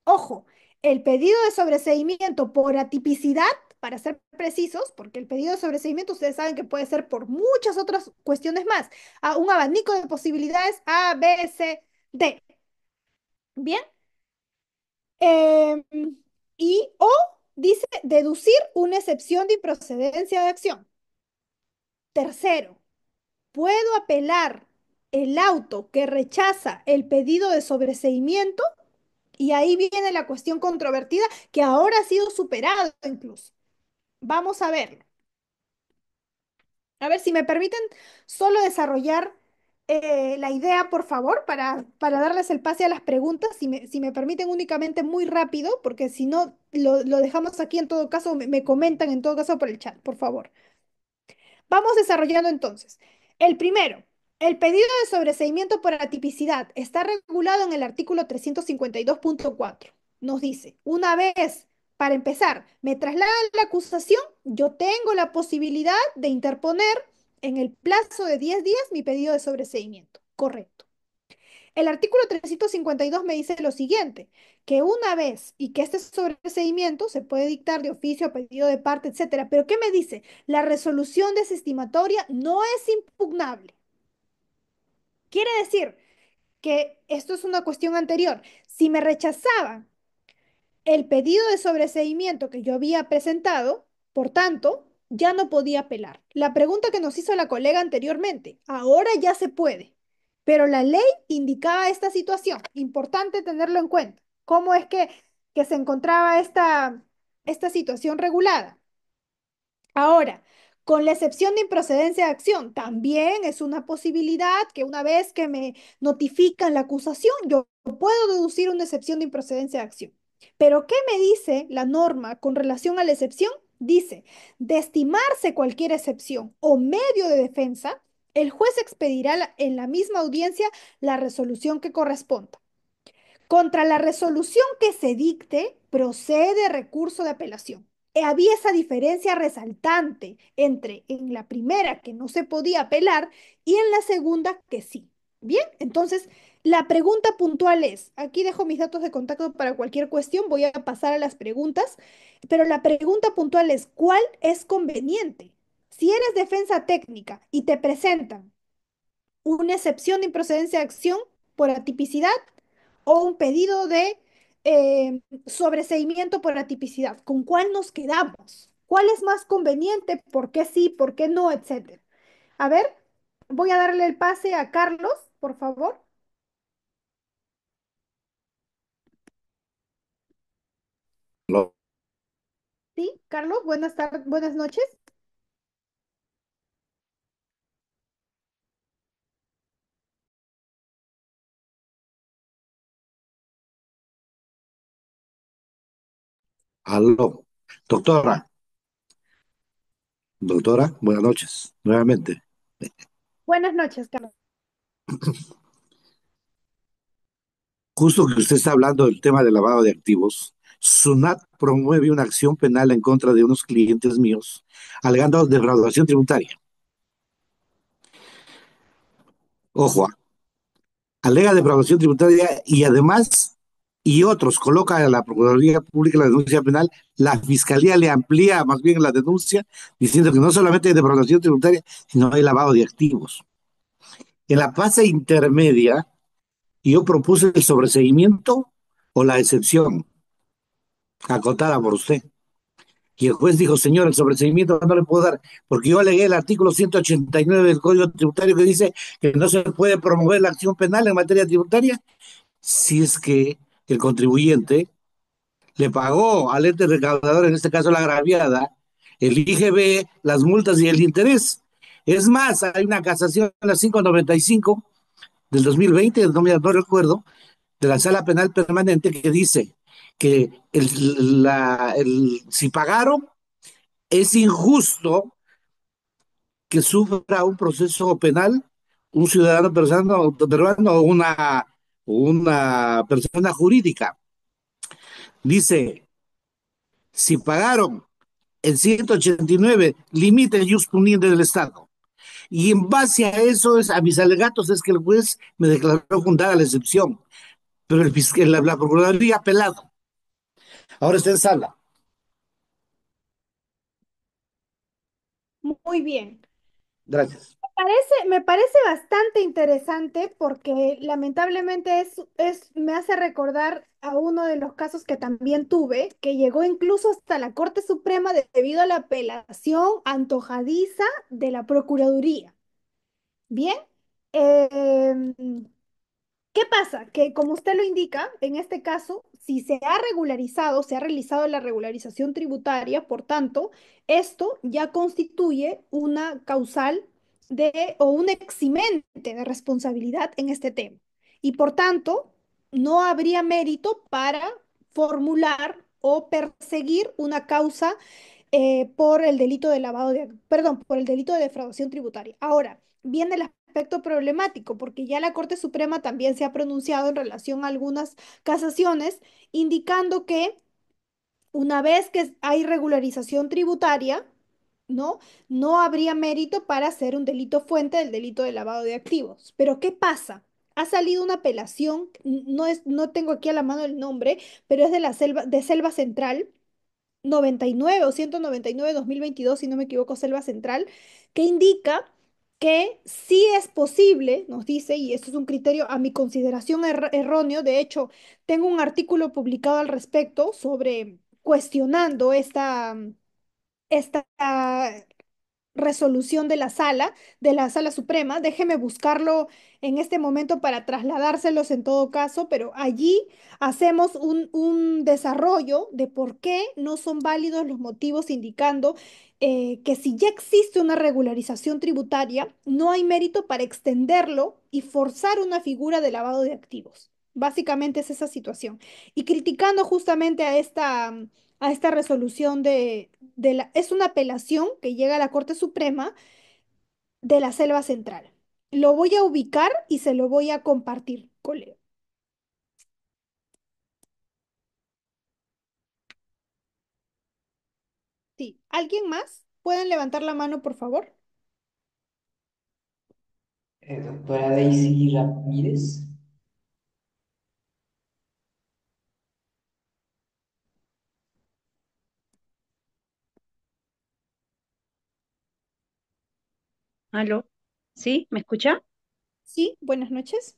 [SPEAKER 1] Ojo, el pedido de sobreseimiento por atipicidad, para ser precisos, porque el pedido de sobreseimiento ustedes saben que puede ser por muchas otras cuestiones más, a un abanico de posibilidades A, B, C, D. Bien. Em, o dice deducir una excepción de improcedencia de acción. Tercero, ¿puedo apelar el auto que rechaza el pedido de sobreseimiento? Y ahí viene la cuestión controvertida que ahora ha sido superado incluso. Vamos a verlo. A ver si me permiten solo desarrollar la idea, por favor, para darles el pase a las preguntas, si me permiten únicamente muy rápido, porque si no, lo dejamos aquí en todo caso, me comentan en todo caso por el chat, por favor. Vamos desarrollando entonces. El primero, el pedido de sobreseimiento por atipicidad está regulado en el artículo 352.4. Nos dice, una vez, para empezar, me trasladan la acusación, yo tengo la posibilidad de interponer en el plazo de 10 días mi pedido de sobreseimiento. Correcto. El artículo 352 me dice lo siguiente, que una vez y que este sobreseimiento se puede dictar de oficio, a pedido de parte, etcétera. Pero ¿qué me dice? La resolución desestimatoria no es impugnable. Quiere decir que esto es una cuestión anterior. Si me rechazaban el pedido de sobreseimiento que yo había presentado, por tanto, ya no podía apelar. La pregunta que nos hizo la colega anteriormente, ahora ya se puede, pero la ley indicaba esta situación. Importante tenerlo en cuenta. ¿Cómo es que se encontraba esta situación regulada? Ahora, con la excepción de improcedencia de acción, también es una posibilidad que una vez que me notifican la acusación, yo puedo deducir una excepción de improcedencia de acción. Pero, ¿qué me dice la norma con relación a la excepción? Dice, de estimarse cualquier excepción o medio de defensa, el juez expedirá en la misma audiencia la resolución que corresponda. Contra la resolución que se dicte, procede recurso de apelación. Había esa diferencia resaltante entre en la primera que no se podía apelar y en la segunda que sí. Bien, entonces la pregunta puntual es, aquí dejo mis datos de contacto para cualquier cuestión, voy a pasar a las preguntas, pero la pregunta puntual es, ¿cuál es conveniente? Si eres defensa técnica y te presentan una excepción de improcedencia de acción por atipicidad o un pedido de sobreseimiento por atipicidad. ¿Con cuál nos quedamos? ¿Cuál es más conveniente? ¿Por qué sí? ¿Por qué no? Etcétera. A ver, voy a darle el pase a Carlos, por favor.
[SPEAKER 9] Aló,
[SPEAKER 1] Sí, Carlos, buenas tardes, buenas noches.
[SPEAKER 9] aló. Doctora, doctora, buenas noches, nuevamente.
[SPEAKER 1] Buenas noches, Carlos.
[SPEAKER 9] Justo que usted está hablando del tema del lavado de activos, SUNAT promueve una acción penal en contra de unos clientes míos, alegando defraudación tributaria. Ojo, alega defraudación tributaria y además, y otros, coloca a la Procuraduría Pública la denuncia penal, la Fiscalía le amplía más bien la denuncia, diciendo que no solamente hay defraudación tributaria, sino hay lavado de activos. En la fase intermedia, yo propuse el sobreseimiento o la excepción, acotada por usted. Y el juez dijo, señor, el sobreseimiento no le puedo dar, porque yo alegué el artículo 189 del Código Tributario que dice que no se puede promover la acción penal en materia tributaria si es que el contribuyente le pagó al ente recaudador, en este caso la agraviada, el IGB, las multas y el interés. Es más, hay una casación en la 595 del 2020, no recuerdo, de la Sala Penal Permanente que dice que si pagaron, es injusto que sufra un proceso penal un ciudadano peruano o una persona jurídica. Dice, si pagaron el 189, limita el jus puniendi del Estado. Y en base a eso, a mis alegatos, es que el juez me declaró fundada la excepción. Pero la Procuraduría ha apelado. Ahora está en sala.
[SPEAKER 1] Muy bien.
[SPEAKER 9] Gracias.
[SPEAKER 1] Me parece bastante interesante porque lamentablemente me hace recordar a uno de los casos que también tuve, que llegó incluso hasta la Corte Suprema debido a la apelación antojadiza de la Procuraduría. Bien, em, ¿qué pasa? Que como usted lo indica, en este caso, si se ha regularizado, se ha realizado la regularización tributaria, por tanto, esto ya constituye una causal o un eximente de responsabilidad en este tema. Y por tanto, no habría mérito para formular o perseguir una causa por el delito de perdón, por el delito de defraudación tributaria. Ahora, viene el aspecto problemático, porque ya la Corte Suprema también se ha pronunciado en relación a algunas casaciones, indicando que una vez que hay regularización tributaria, ¿no? No habría mérito para hacer un delito fuente del delito de lavado de activos. Pero ¿qué pasa? Ha salido una apelación, no tengo aquí a la mano el nombre, pero es de Selva Central, 99 o 199/2022 si no me equivoco, Selva Central, que indica que sí es posible, nos dice, y esto es un criterio a mi consideración erróneo. De hecho, tengo un artículo publicado al respecto sobre cuestionando esta resolución de la Sala Suprema. Déjeme buscarlo en este momento para trasladárselos en todo caso, pero allí hacemos un desarrollo de por qué no son válidos los motivos indicando que si ya existe una regularización tributaria, no hay mérito para extenderlo y forzar una figura de lavado de activos. Básicamente es esa situación. Y criticando justamente a esta resolución es una apelación que llega a la Corte Suprema de la Selva Central. Lo voy a ubicar y se lo voy a compartir, colega. Sí, ¿alguien más? ¿Pueden levantar la mano, por favor?
[SPEAKER 2] Doctora Daisy Ramírez.
[SPEAKER 5] ¿Aló? ¿Sí? ¿Me escucha?
[SPEAKER 1] Sí, buenas noches.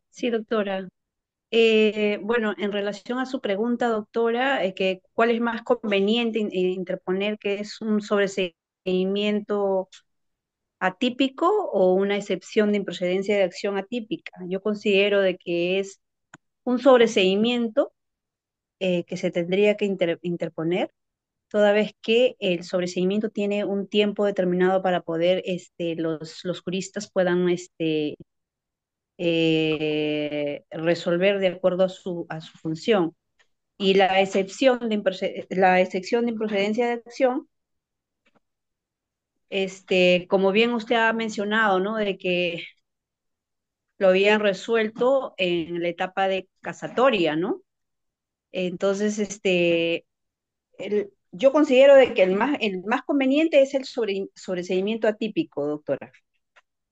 [SPEAKER 5] Sí, doctora. Bueno, en relación a su pregunta, doctora, que ¿cuál es más conveniente interponer que es un sobreseimiento atípico o una excepción de improcedencia de acción atípica? Yo considero de que es un sobreseimiento que se tendría que interponer, toda vez que el sobreseimiento tiene un tiempo determinado para poder los juristas puedan resolver de acuerdo a su función. Y la excepción de improcedencia de acción, como bien usted ha mencionado, ¿no? De que lo habían resuelto en la etapa de casatoria, ¿no? Entonces, yo considero de que el más conveniente es el sobreseimiento atípico, doctora.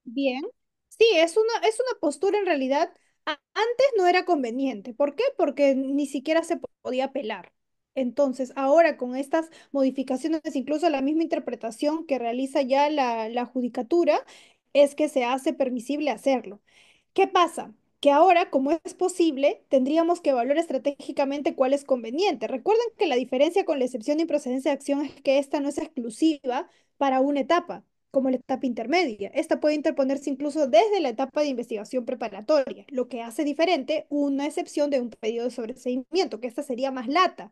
[SPEAKER 1] Bien. Sí, es una postura en realidad. Antes no era conveniente. ¿Por qué? Porque ni siquiera se podía apelar. Entonces, ahora con estas modificaciones, incluso la misma interpretación que realiza ya la judicatura, es que se hace permisible hacerlo. ¿Qué pasa? Que ahora, como es posible, tendríamos que evaluar estratégicamente cuál es conveniente. Recuerden que la diferencia con la excepción de improcedencia de acción es que esta no es exclusiva para una etapa, como la etapa intermedia. Esta puede interponerse incluso desde la etapa de investigación preparatoria, lo que hace diferente una excepción de un pedido de sobreseimiento, que esta sería más lata.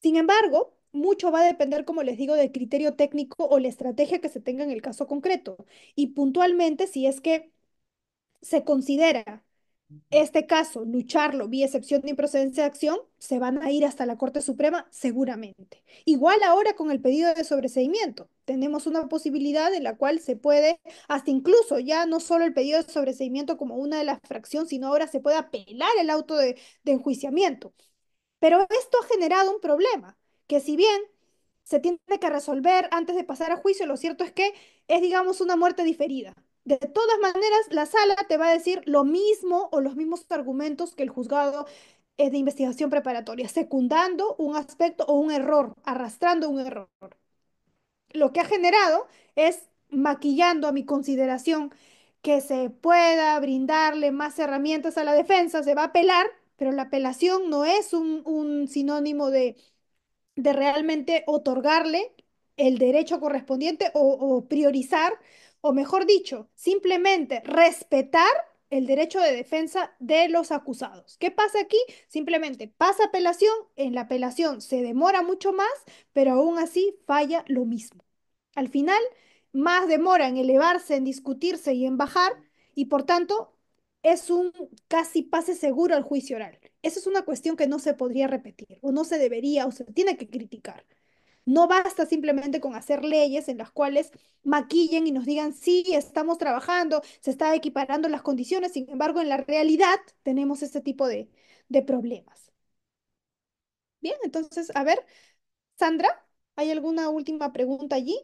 [SPEAKER 1] Sin embargo, mucho va a depender, como les digo, del criterio técnico o la estrategia que se tenga en el caso concreto. Y puntualmente, si es que se considera este caso, lucharlo vía excepción de improcedencia de acción, se van a ir hasta la Corte Suprema seguramente. Igual ahora con el pedido de sobreseimiento, tenemos una posibilidad en la cual se puede, hasta incluso ya no solo el pedido de sobreseimiento como una de las fracciones, sino ahora se puede apelar el auto de enjuiciamiento. Pero esto ha generado un problema, que si bien se tiene que resolver antes de pasar a juicio, lo cierto es que es, digamos, una muerte diferida. De todas maneras, la sala te va a decir lo mismo o los mismos argumentos que el juzgado de investigación preparatoria, secundando un aspecto o un error, arrastrando un error. Lo que ha generado es, maquillando a mi consideración, que se pueda brindarle más herramientas a la defensa, se va a apelar, pero la apelación no es un sinónimo de realmente otorgarle el derecho correspondiente o priorizar, o mejor dicho, simplemente respetar el derecho de defensa de los acusados. ¿Qué pasa aquí? Simplemente pasa apelación, en la apelación se demora mucho más, pero aún así falla lo mismo. Al final, más demora en elevarse, en discutirse y en bajar, y por tanto es un casi pase seguro al juicio oral. Esa es una cuestión que no se podría repetir, o no se debería, o se tiene que criticar. No basta simplemente con hacer leyes en las cuales maquillen y nos digan, sí, estamos trabajando, se está equiparando las condiciones, sin embargo, en la realidad tenemos este tipo de problemas. Bien, entonces, a ver, Sandra, ¿hay alguna última pregunta allí?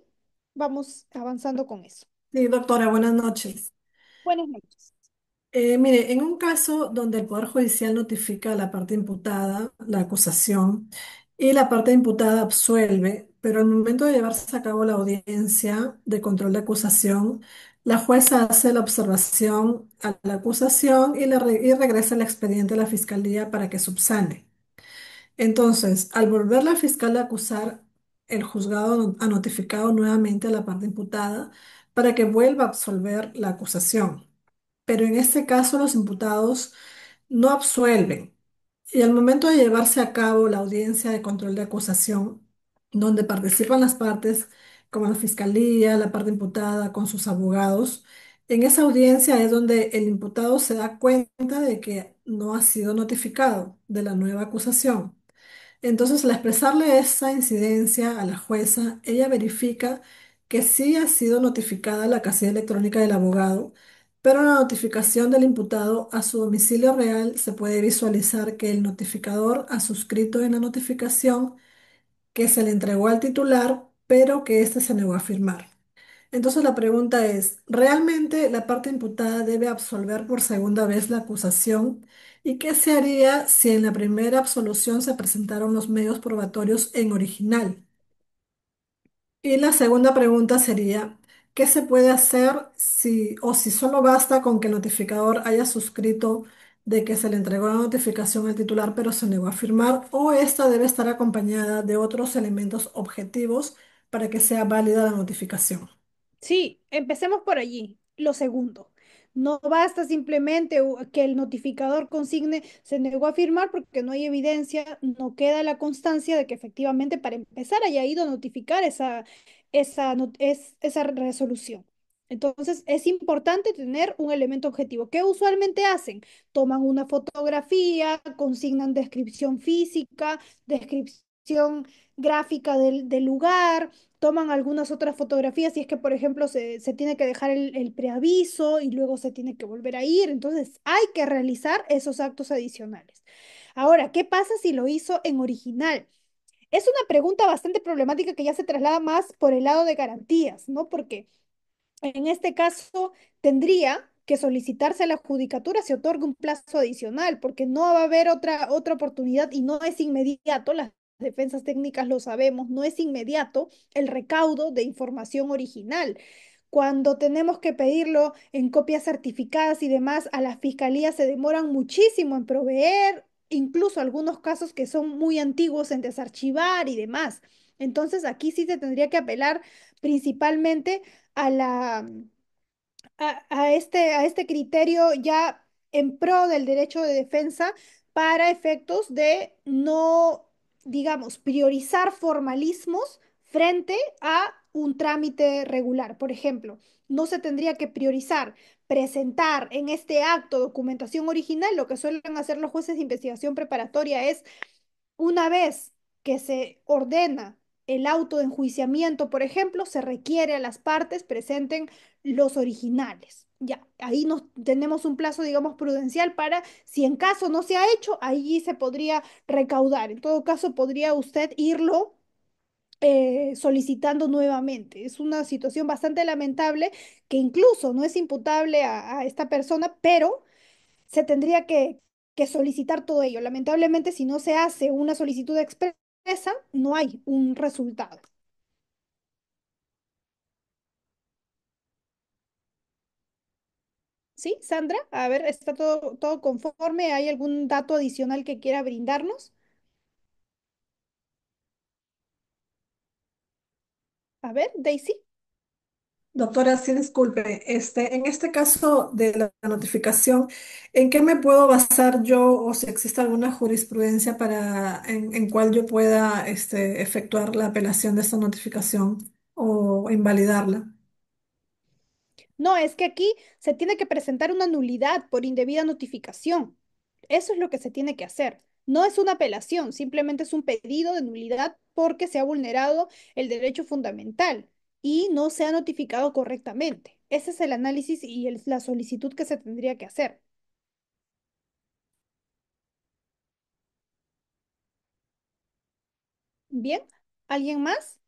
[SPEAKER 1] Vamos avanzando con eso.
[SPEAKER 14] Sí, doctora, buenas noches.
[SPEAKER 1] Buenas noches.
[SPEAKER 14] Mire, en un caso donde el Poder Judicial notifica a la parte imputada la acusación y la parte imputada absuelve, pero al momento de llevarse a cabo la audiencia de control de acusación, la jueza hace la observación a la acusación y regresa el expediente a la fiscalía para que subsane. Entonces, al volver la fiscal a acusar, el juzgado ha notificado nuevamente a la parte imputada para que vuelva a absolver la acusación. Pero en este caso los imputados no absuelven. Y al momento de llevarse a cabo la audiencia de control de acusación, donde participan las partes, como la fiscalía, la parte imputada, con sus abogados, en esa audiencia es donde el imputado se da cuenta de que no ha sido notificado de la nueva acusación. Entonces, al expresarle esa incidencia a la jueza, ella verifica que sí ha sido notificada la casilla electrónica del abogado, pero en la notificación del imputado a su domicilio real se puede visualizar que el notificador ha suscrito en la notificación que se le entregó al titular, pero que éste se negó a firmar. Entonces la pregunta es, ¿realmente la parte imputada debe absolver por segunda vez la acusación? ¿Y qué se haría si en la primera absolución se presentaron los medios probatorios en original? Y la segunda pregunta sería, ¿qué se puede hacer si solo basta con que el notificador haya suscrito de que se le entregó la notificación al titular pero se negó a firmar, o esta debe estar acompañada de otros elementos objetivos para que sea válida la notificación?
[SPEAKER 1] Sí, empecemos por allí. Lo segundo, no basta simplemente que el notificador consigne se negó a firmar porque no hay evidencia, no queda la constancia de que efectivamente para empezar haya ido a notificar esa resolución. Entonces, es importante tener un elemento objetivo. ¿Qué usualmente hacen? Toman una fotografía, consignan descripción física, descripción gráfica del lugar, toman algunas otras fotografías si es que, por ejemplo, se tiene que dejar el preaviso y luego se tiene que volver a ir. Entonces, hay que realizar esos actos adicionales. Ahora, ¿qué pasa si lo hizo en original? Es una pregunta bastante problemática que ya se traslada más por el lado de garantías, ¿no? Porque en este caso tendría que solicitarse a la judicatura se otorgue un plazo adicional, porque no va a haber otra oportunidad y no es inmediato, las defensas técnicas lo sabemos, no es inmediato el recaudo de información original. Cuando tenemos que pedirlo en copias certificadas y demás, a la fiscalía se demoran muchísimo en proveer, incluso algunos casos que son muy antiguos en desarchivar y demás. Entonces aquí sí se tendría que apelar principalmente a a este criterio ya en pro del derecho de defensa para efectos de no, digamos, priorizar formalismos frente a un trámite regular. Por ejemplo, no se tendría que priorizar presentar en este acto documentación original. Lo que suelen hacer los jueces de investigación preparatoria es, una vez que se ordena el auto de enjuiciamiento, por ejemplo, se requiere a las partes presenten los originales. Ya, ahí nos tenemos un plazo, digamos, prudencial para, si en caso no se ha hecho, ahí se podría recaudar. En todo caso, podría usted irlo solicitando nuevamente. Es una situación bastante lamentable que incluso no es imputable a esta persona, pero se tendría que solicitar todo ello. Lamentablemente, si no se hace una solicitud expresa, no hay un resultado. ¿Sí, Sandra? A ver, ¿está todo conforme? ¿Hay algún dato adicional que quiera brindarnos? A ver, Daisy.
[SPEAKER 14] Doctora, sí, disculpe, en este caso de la notificación, ¿en qué me puedo basar yo o si existe alguna jurisprudencia en cual yo pueda efectuar la apelación de esta notificación o invalidarla?
[SPEAKER 1] No, es que aquí se tiene que presentar una nulidad por indebida notificación. Eso es lo que se tiene que hacer. No es una apelación, simplemente es un pedido de nulidad porque se ha vulnerado el derecho fundamental y no se ha notificado correctamente. Ese es el análisis y la solicitud que se tendría que hacer. Bien, ¿alguien más?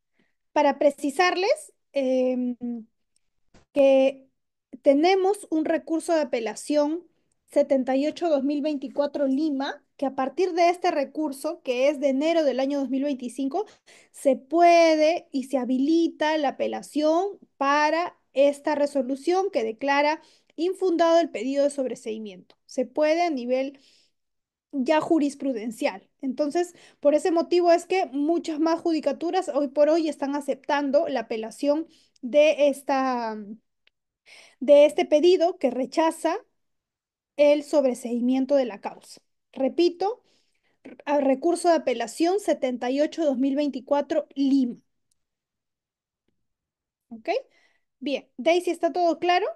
[SPEAKER 1] Para precisarles, que tenemos un recurso de apelación 78-2024 Lima, que a partir de este recurso, que es de enero del año 2025, se puede y se habilita la apelación para esta resolución que declara infundado el pedido de sobreseimiento. Se puede a nivel ya jurisprudencial. Entonces, por ese motivo es que muchas más judicaturas hoy por hoy están aceptando la apelación de de este pedido que rechaza el sobreseimiento de la causa. Repito, recurso de apelación 78-2024 Lima. ¿Ok? Bien, Daisy, ¿está todo claro?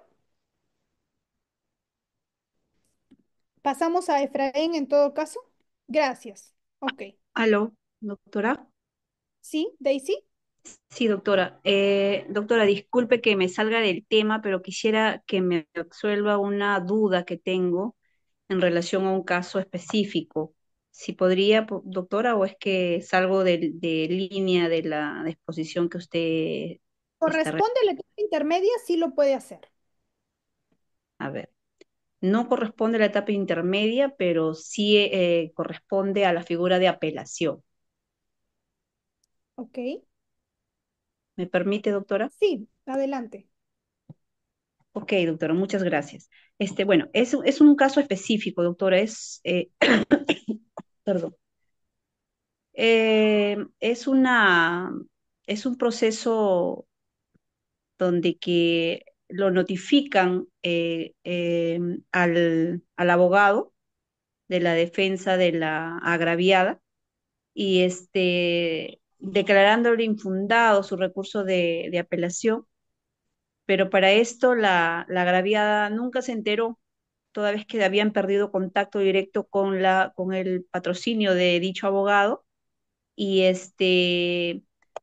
[SPEAKER 1] Pasamos a Efraín en todo caso. Gracias. Ok.
[SPEAKER 5] Aló, doctora.
[SPEAKER 1] ¿Sí, Daisy?
[SPEAKER 5] Sí, doctora. Doctora, disculpe que me salga del tema, pero quisiera que me absuelva una duda que tengo en relación a un caso específico. Si podría, doctora, o es que salgo de línea de la disposición que usted está...
[SPEAKER 1] Corresponde a la etapa intermedia, sí lo puede hacer.
[SPEAKER 5] A ver, no corresponde a la etapa intermedia, pero sí corresponde a la figura de apelación.
[SPEAKER 1] Ok.
[SPEAKER 5] ¿Me permite, doctora?
[SPEAKER 1] Sí, adelante.
[SPEAKER 5] Ok, doctora, muchas gracias. Bueno, es un caso específico, doctora, perdón, es es un proceso donde que lo notifican al abogado de la defensa de la agraviada y declarándole infundado su recurso de apelación, pero para esto la agraviada nunca se enteró, toda vez que habían perdido contacto directo con con el patrocinio de dicho abogado, y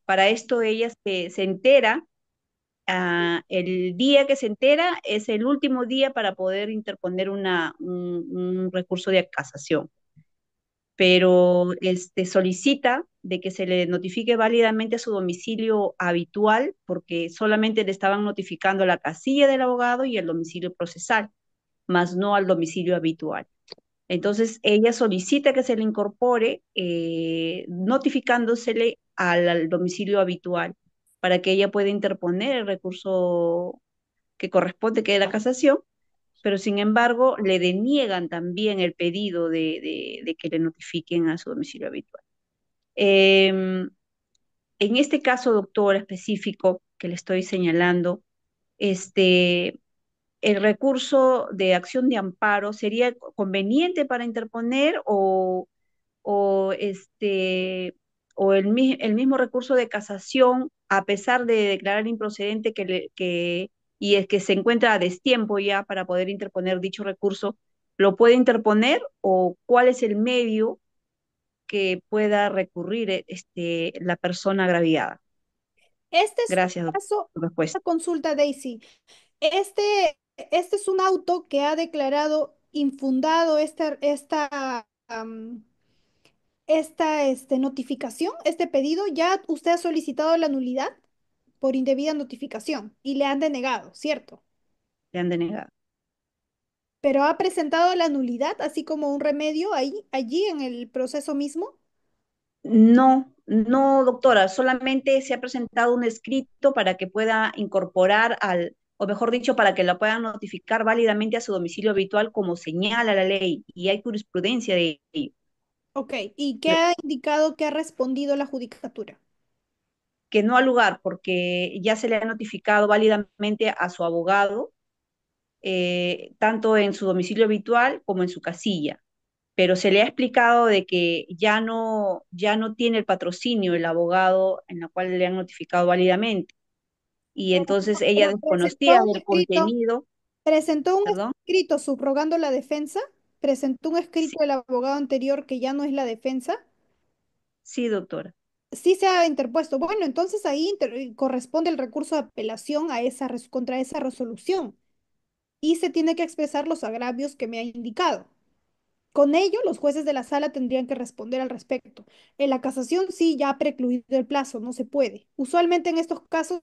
[SPEAKER 5] para esto ella se entera. El día que se entera es el último día para poder interponer un recurso de casación, pero solicita de que se le notifique válidamente a su domicilio habitual, porque solamente le estaban notificando la casilla del abogado y el domicilio procesal, más no al domicilio habitual. Entonces, ella solicita que se le incorpore, notificándosele al domicilio habitual, para que ella pueda interponer el recurso que corresponde, que es la casación, pero sin embargo le deniegan también el pedido de que le notifiquen a su domicilio habitual. En este caso, doctor específico que le estoy señalando, el recurso de acción de amparo sería conveniente para interponer o o el mismo recurso de casación, a pesar de declarar improcedente y es que se encuentra a destiempo ya para poder interponer dicho recurso, ¿lo puede interponer o cuál es el medio que pueda recurrir la persona agraviada?
[SPEAKER 1] Este es un
[SPEAKER 5] Gracias, doctor,
[SPEAKER 1] caso,
[SPEAKER 5] por su respuesta.
[SPEAKER 1] una consulta, Daisy. Este es un auto que ha declarado infundado esta notificación, este pedido. Ya usted ha solicitado la nulidad por indebida notificación y le han denegado, ¿cierto?
[SPEAKER 5] Le han denegado.
[SPEAKER 1] Pero ha presentado la nulidad, así como un remedio allí en el proceso mismo.
[SPEAKER 5] No, no, doctora, solamente se ha presentado un escrito para que pueda incorporar o mejor dicho, para que la puedan notificar válidamente a su domicilio habitual como señala la ley, y hay jurisprudencia de ello.
[SPEAKER 1] Ok, ¿y qué ha indicado que ha respondido la judicatura?
[SPEAKER 5] Que no al lugar, porque ya se le ha notificado válidamente a su abogado, tanto en su domicilio habitual como en su casilla, pero se le ha explicado de que ya no tiene el patrocinio el abogado en la cual le han notificado válidamente. Y entonces ella
[SPEAKER 1] Pero
[SPEAKER 5] desconocía del contenido,
[SPEAKER 1] presentó un
[SPEAKER 5] perdón,
[SPEAKER 1] escrito subrogando la defensa, presentó un
[SPEAKER 5] sí,
[SPEAKER 1] escrito del abogado anterior que ya no es la defensa.
[SPEAKER 5] sí, doctora,
[SPEAKER 1] Sí se ha interpuesto. Bueno, entonces ahí corresponde el recurso de apelación a contra esa resolución y se tiene que expresar los agravios que me ha indicado. Con ello, los jueces de la sala tendrían que responder al respecto. En la casación sí ya ha precluido el plazo, no se puede. Usualmente en estos casos,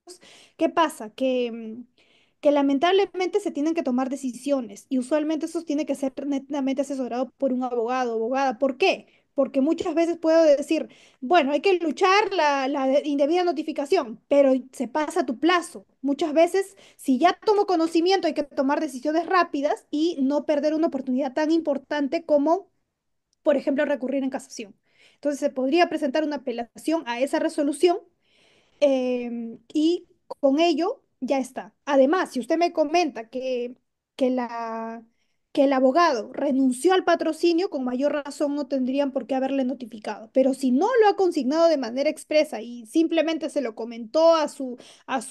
[SPEAKER 1] ¿qué pasa? Que lamentablemente se tienen que tomar decisiones y usualmente eso tiene que ser netamente asesorado por un abogado o abogada. ¿Por qué? Porque muchas veces puedo decir, bueno, hay que luchar la indebida notificación, pero se pasa tu plazo. Muchas veces, si ya tomo conocimiento, hay que tomar decisiones rápidas y no perder una oportunidad tan importante como, por ejemplo, recurrir en casación. Entonces, se podría presentar una apelación a esa resolución y con ello ya está. Además, si usted me comenta que, la, que el abogado renunció al patrocinio, con mayor razón no tendrían por qué haberle notificado. Pero si no lo ha consignado de manera expresa y simplemente se lo comentó a su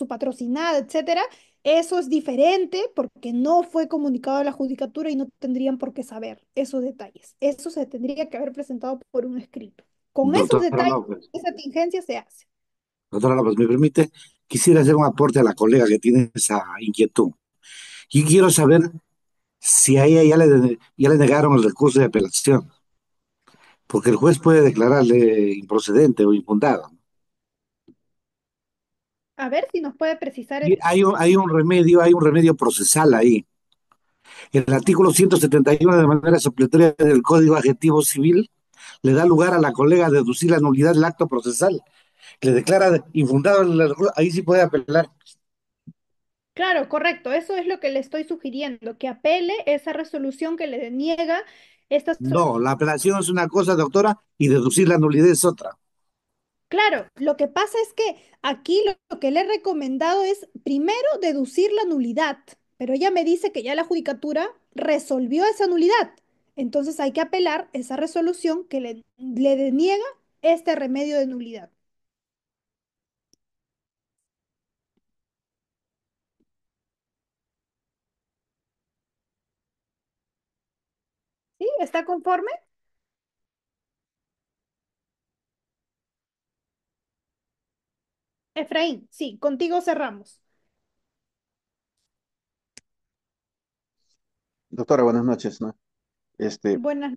[SPEAKER 1] patrocinada, etcétera, eso es diferente porque no fue comunicado a la judicatura y no tendrían por qué saber esos detalles. Eso se tendría que haber presentado por un escrito. Con esos
[SPEAKER 9] Doctora
[SPEAKER 1] detalles,
[SPEAKER 9] López,
[SPEAKER 1] esa tingencia se hace.
[SPEAKER 9] doctora López, me permite, quisiera hacer un aporte a la colega que tiene esa inquietud. Y quiero saber si a ella ya le negaron el recurso de apelación, porque el juez puede declararle improcedente o infundado.
[SPEAKER 1] A ver si nos puede precisar
[SPEAKER 9] Y
[SPEAKER 1] eso.
[SPEAKER 9] hay un remedio procesal ahí. El artículo 171 de manera supletoria del Código Adjetivo Civil le da lugar a la colega a deducir la nulidad del acto procesal. Le declara infundado ahí sí puede apelar.
[SPEAKER 1] Claro, correcto. Eso es lo que le estoy sugiriendo, que apele esa resolución que le deniega esta
[SPEAKER 9] No, la
[SPEAKER 1] solicitud.
[SPEAKER 9] apelación es una cosa, doctora, y deducir la nulidad es otra.
[SPEAKER 1] Claro, lo que pasa es que aquí lo que le he recomendado es primero deducir la nulidad, pero ella me dice que ya la judicatura resolvió esa nulidad. Entonces hay que apelar esa resolución que le deniega este remedio de nulidad. ¿Sí? ¿Está conforme? Efraín, sí, contigo cerramos.
[SPEAKER 12] Doctora, buenas noches, ¿no? Este,
[SPEAKER 1] Buenas.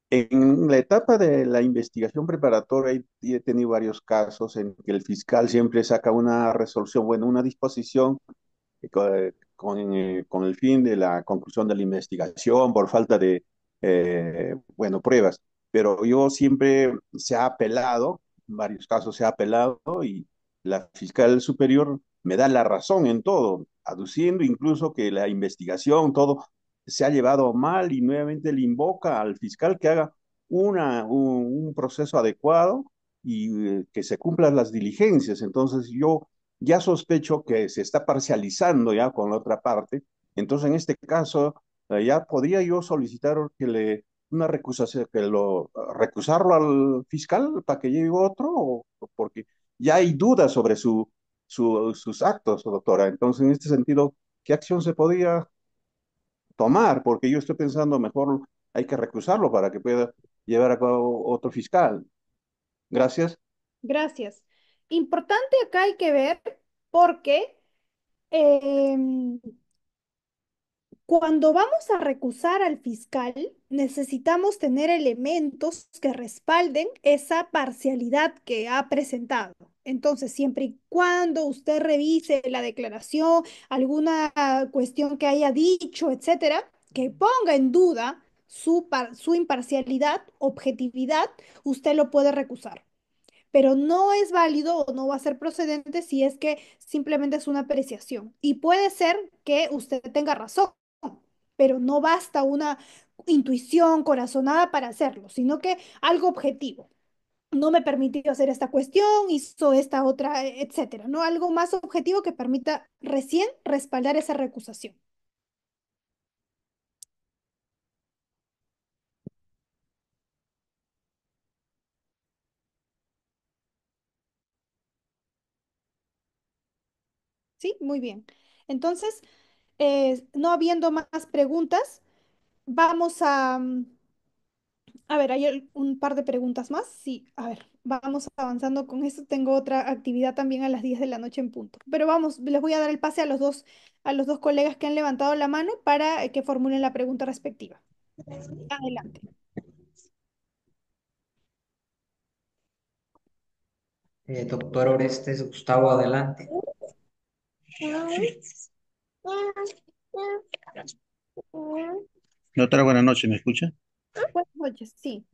[SPEAKER 12] en la etapa de la investigación preparatoria he tenido varios casos en que el fiscal siempre saca una resolución, bueno, una disposición con el fin de la conclusión de la investigación por falta de, bueno, pruebas. Pero yo siempre se ha apelado, en varios casos se ha apelado y la fiscal superior me da la razón en todo, aduciendo incluso que la investigación, todo se ha llevado mal y nuevamente le invoca al fiscal que haga un proceso adecuado y que se cumplan las diligencias. Entonces yo ya sospecho que se está parcializando ya con la otra parte. Entonces, en este caso, ya podría yo solicitar que le una recusación, recusarlo al fiscal para que llegue otro, porque ya hay dudas sobre sus actos, doctora. Entonces, en este sentido, ¿qué acción se podía tomar? Porque yo estoy pensando, mejor hay que recusarlo para que pueda llevar a cabo otro fiscal. Gracias.
[SPEAKER 1] Gracias. Importante acá hay que ver porque em, cuando vamos a recusar al fiscal, necesitamos tener elementos que respalden esa parcialidad que ha presentado. Entonces, siempre y cuando usted revise la declaración, alguna cuestión que haya dicho, etcétera, que ponga en duda su imparcialidad, objetividad, usted lo puede recusar, pero no es válido o no va a ser procedente si es que simplemente es una apreciación. Y puede ser que usted tenga razón, pero no basta una intuición corazonada para hacerlo, sino que algo objetivo. No me permitió hacer esta cuestión, hizo esta otra, etcétera, ¿no? Algo más objetivo que permita recién respaldar esa recusación. ¿Sí? Muy bien. Entonces, no habiendo más preguntas, vamos a ver, hay un par de preguntas más. Sí, a ver, vamos avanzando con esto. Tengo otra actividad también a las 10 de la noche en punto. Pero vamos, les voy a dar el pase a los dos colegas que han levantado la mano para que formulen la pregunta respectiva. Adelante.
[SPEAKER 2] Doctor Orestes Gustavo, adelante.
[SPEAKER 6] Doctora, buenas noches, ¿me escucha?
[SPEAKER 1] Buenas noches, sí.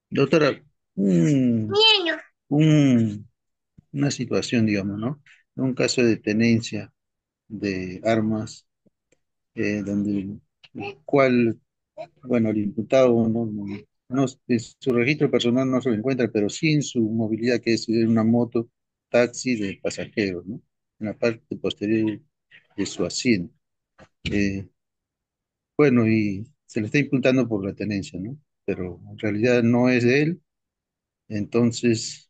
[SPEAKER 6] Doctora, un- una situación, digamos, ¿no? Un caso de tenencia de armas, donde el cual, bueno, el imputado en su registro personal no se lo encuentra, pero sí en su movilidad, que es una moto taxi de pasajeros, ¿no? En la parte posterior de su asiento. Eh, bueno, y se le está imputando por la tenencia, ¿no? Pero en realidad no es de él. Entonces,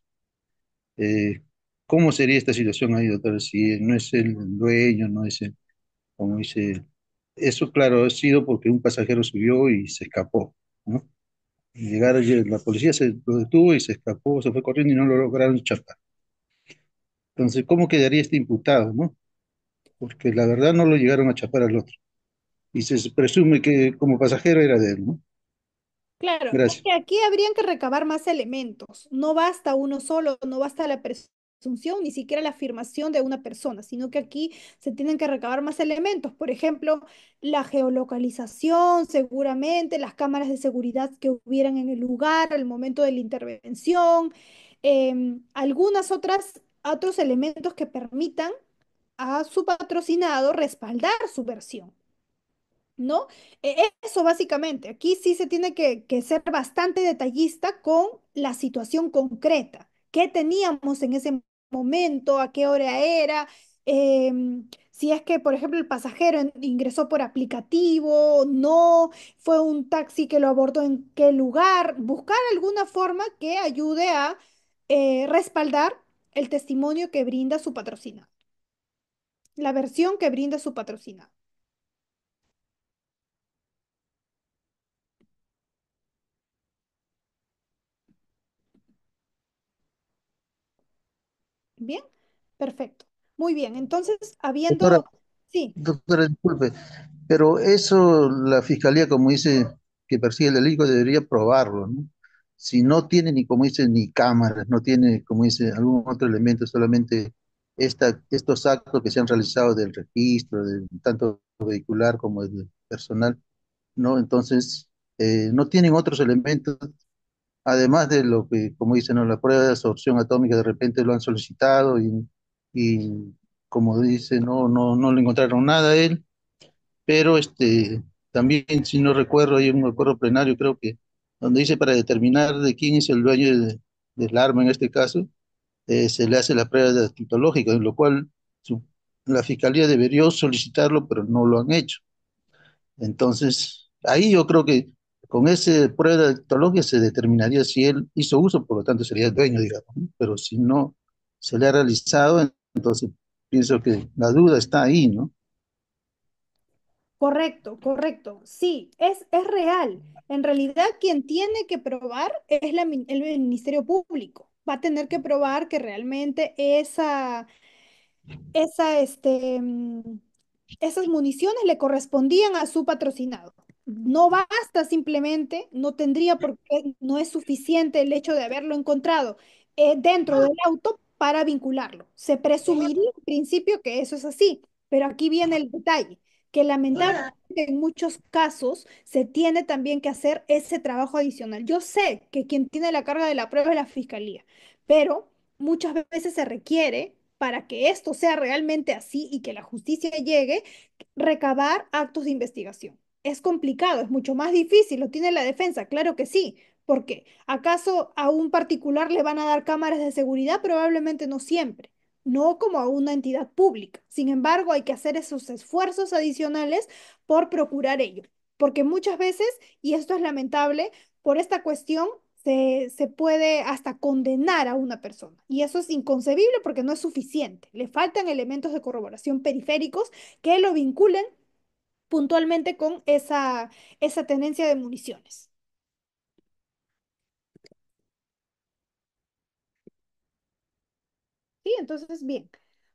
[SPEAKER 6] Eh, ¿cómo sería esta situación ahí, doctor? Si no es el dueño, no es el, como dice, eso claro, ha sido porque un pasajero subió y se escapó, ¿no? Y la policía se lo detuvo y se escapó, se fue corriendo y no lo lograron chapar. Entonces, ¿cómo quedaría este imputado, no? Porque la verdad no lo llegaron a chapar al otro. Y se presume que como pasajero era de él, ¿no?
[SPEAKER 1] Claro, es
[SPEAKER 6] Gracias.
[SPEAKER 1] que aquí habrían que recabar más elementos. No basta uno solo, no basta la presunción, ni siquiera la afirmación de una persona, sino que aquí se tienen que recabar más elementos. Por ejemplo, la geolocalización, seguramente, las cámaras de seguridad que hubieran en el lugar al momento de la intervención, algunas otros elementos que permitan a su patrocinado respaldar su versión. ¿No? Eso básicamente. Aquí sí se tiene que ser bastante detallista con la situación concreta. ¿Qué teníamos en ese momento? ¿A qué hora era? Si es que, por ejemplo, el pasajero ingresó por aplicativo, no, fue un taxi que lo abordó en qué lugar. Buscar alguna forma que ayude a respaldar el testimonio que brinda su patrocinado, la versión que brinda su patrocinado. Bien, perfecto. Muy bien, entonces,
[SPEAKER 6] Doctora,
[SPEAKER 1] sí,
[SPEAKER 6] doctora, disculpe, pero eso la fiscalía, como dice, que persigue el delito, debería probarlo, ¿no? Si no tiene ni, como dice, ni cámaras, no tiene, como dice, algún otro elemento, solamente estos actos que se han realizado del registro, tanto vehicular como del personal, ¿no? Entonces, no tienen otros elementos, además de lo que, como dicen, ¿no? La prueba de absorción atómica de repente lo han solicitado y como dice, no le encontraron nada a él, pero también, si no recuerdo, hay un acuerdo plenario, creo que, donde dice para determinar de quién es el dueño del arma en este caso, se le hace la prueba de titológica, en lo cual la fiscalía debería solicitarlo, pero no lo han hecho. Entonces, Ahí yo creo que con esa prueba electrológica se determinaría si él hizo uso, por lo tanto sería el dueño, digamos, ¿no? Pero si no se le ha realizado, entonces pienso que la duda está ahí, ¿no?
[SPEAKER 1] Correcto, correcto. Sí, es real. En realidad, quien tiene que probar es el Ministerio Público. Va a tener que probar que realmente esa, este, mm, esas municiones le correspondían a su patrocinado. No basta simplemente, no tendría por qué, no es suficiente el hecho de haberlo encontrado dentro del auto para vincularlo. Se presumiría en principio que eso es así, pero aquí viene el detalle, que lamentablemente en muchos casos se tiene también que hacer ese trabajo adicional. Yo sé que quien tiene la carga de la prueba es la fiscalía, pero muchas veces se requiere para que esto sea realmente así y que la justicia llegue, recabar actos de investigación. Es complicado, es mucho más difícil, lo tiene la defensa, claro que sí. ¿Por qué? ¿Acaso a un particular le van a dar cámaras de seguridad? Probablemente no siempre, no como a una entidad pública. Sin embargo, hay que hacer esos esfuerzos adicionales por procurar ello, porque muchas veces, y esto es lamentable, por esta cuestión se puede hasta condenar a una persona. Y eso es inconcebible porque no es suficiente. Le faltan elementos de corroboración periféricos que lo vinculen puntualmente con esa tenencia de municiones. Sí, entonces, bien.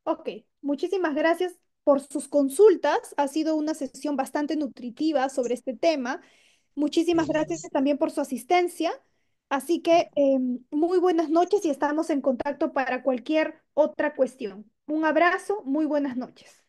[SPEAKER 1] Ok, muchísimas gracias por sus consultas. Ha sido una sesión bastante nutritiva sobre este tema. Muchísimas gracias también por su asistencia. Así que muy buenas noches y estamos en contacto para cualquier otra cuestión. Un abrazo, muy buenas noches.